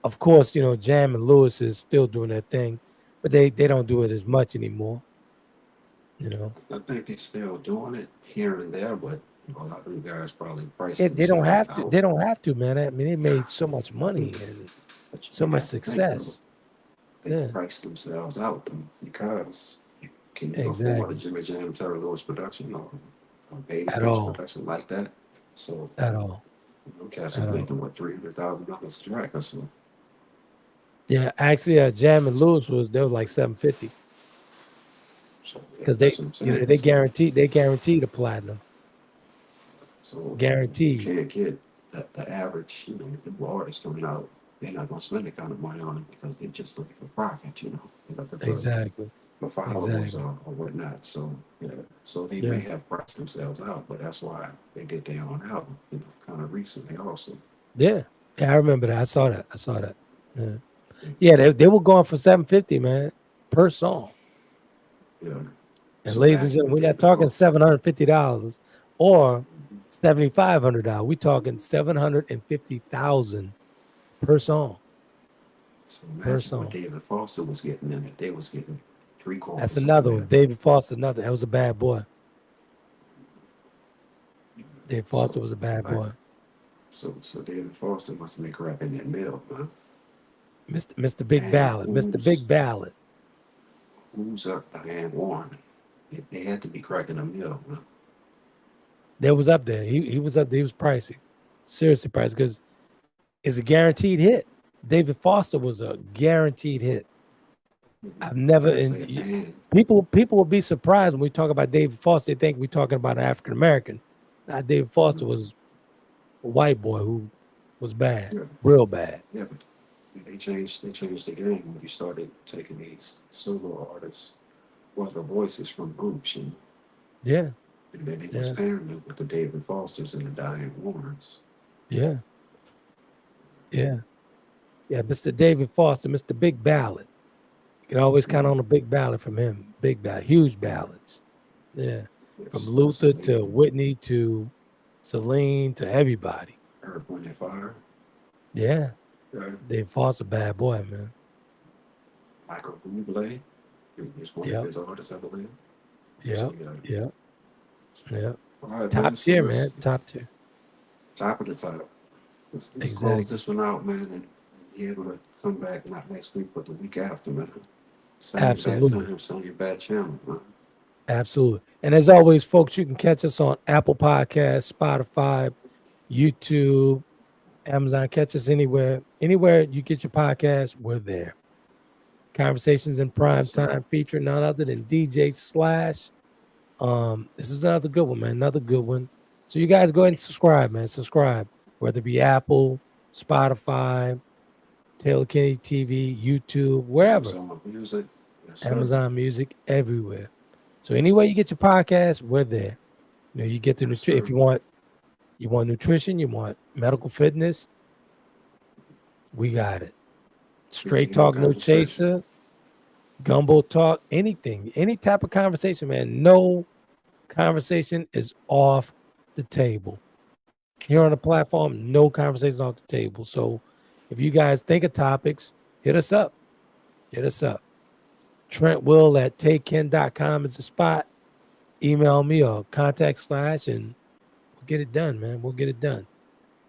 of course, you know, Jam and Lewis is still doing their thing, but they don't do it as much anymore. You know, I think he's still doing it here and there, but a lot of you guys probably priced they don't themselves have to. out. They don't have to, man. I mean, they made so much money and But so you much got to think though, success. they Yeah, priced themselves out though, because can you afford a exactly. Jimmy Jam Terry Lewis production or a At Babyface all. production like that? So At all. cats At was all. making what $300,000 a track or so. Yeah, actually, Jam and Lewis was they were like 750 So yeah, because that's what I'm you know, saying. So they guaranteed the platinum, you guaranteed. can't get the average, the artist coming out, they're not gonna spend that kind of money on it because they're just looking for profit, they're looking Exactly. for followers Exactly. or whatnot. So yeah, so they may Yeah. have priced themselves out, but that's why they did their own album, kind of recently also. Yeah. Yeah, I remember that. I saw that. I saw that. Yeah. Yeah, Yeah, they were going for 750, man, per song. yeah. And So ladies and back in the gentlemen, we're day, not talking before, $750 or $7,500. We're talking 750,000 per song. so Per imagine what song. David Foster was getting in it. They was getting three That's quarters of another one. that. David Foster, another. That was a bad boy. Dave Foster So was a bad like, boy. so David Foster must have been cracking that mill, man. Mr. Big And Ballot. Mr. Big Ballot. who's up Diane Warren? They had to be cracking a mill, man. That was up there. He was up there. He was pricey. Seriously pricey because it's a guaranteed hit. David Foster was a guaranteed hit. I've never I say, and man, people will be surprised when we talk about David Foster. They think we're talking about an African American. Now, David Foster was a white boy who was bad, yeah, real bad. yeah, but they changed the game when you started taking these solo artists or the voices from groups, you know, Yeah, and then they was yeah, pairing it with the David Fosters and the Diane Warrens. yeah, yeah, yeah. Mr. David Foster, Mr. Big Ballot. You can always count Mm-hmm. on a big ballad from him. Big ballad, huge ballads. Yeah, from Yes, Luther to Celine, Whitney to Celine to everybody. Earth, Wind and Fire, Yeah, right? David Foster, bad boy, man. Michael Bublé is one of Yep, his artists, I believe. So yep, yeah. yep, yep. All right, man. Top So tier, let's man. Top tier. top of the top. Let's close Exactly. this one out, man, and be able to come back not next week, but the week after, man. Same bad Absolutely. time, same bad channel, man. Absolutely. And as always, folks, you can catch us on Apple Podcasts, Spotify, YouTube, Amazon. Catch us anywhere. Anywhere you get your podcast, we're there. Conversations in Prime Yes, sir. Time featuring none other than DJ Slash. This is another good one, man. Another good one. So you guys go ahead and subscribe, man. Subscribe, whether it be Apple, Spotify, Taylor Kenny TV, YouTube, wherever. Amazon Music. Yes, sir. Amazon Music, everywhere. So anywhere you get your podcast, we're there. You know, you get the Yes, nutrition. If sir. you want nutrition, you want medical fitness, we got it. Straight You have talk, no conversation. chaser, gumbo talk, anything, any type of conversation, man. No conversation is off the table. Here on the platform, no conversation off the table. So if you guys think of topics, hit us up. Hit us up. Trent Will at takekin.com is the spot. Email me or contact Slash and we'll get it done, man. We'll get it done.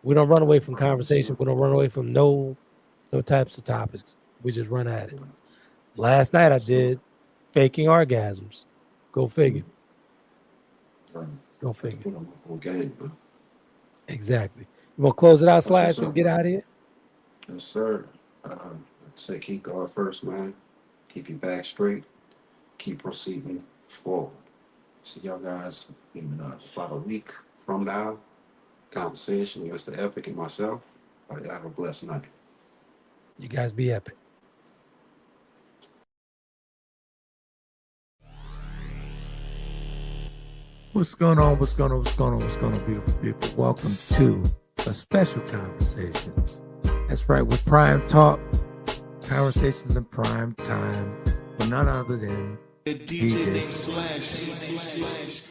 We don't run away from Right, yes, conversation. sir. We don't run away from no types of topics. We just run at it. Last night I So, did faking orgasms. Go figure. right. Go Have to figure. put them on game, man. Exactly. You want to close it out, That's what's Slash, and up, get man. out of here? Yes, sir. I'd say keep God first, man. Keep your back straight. Keep proceeding forward. See y'all guys in about a week from now. Conversation with Mr. Epic and myself. Y'all have a blessed night. You guys be epic. What's going on? What's going on? What's going on? What's going on, beautiful people? Welcome to a special conversation. That's right, with Prime Talk, conversations in prime time, with none other than DJ Slash.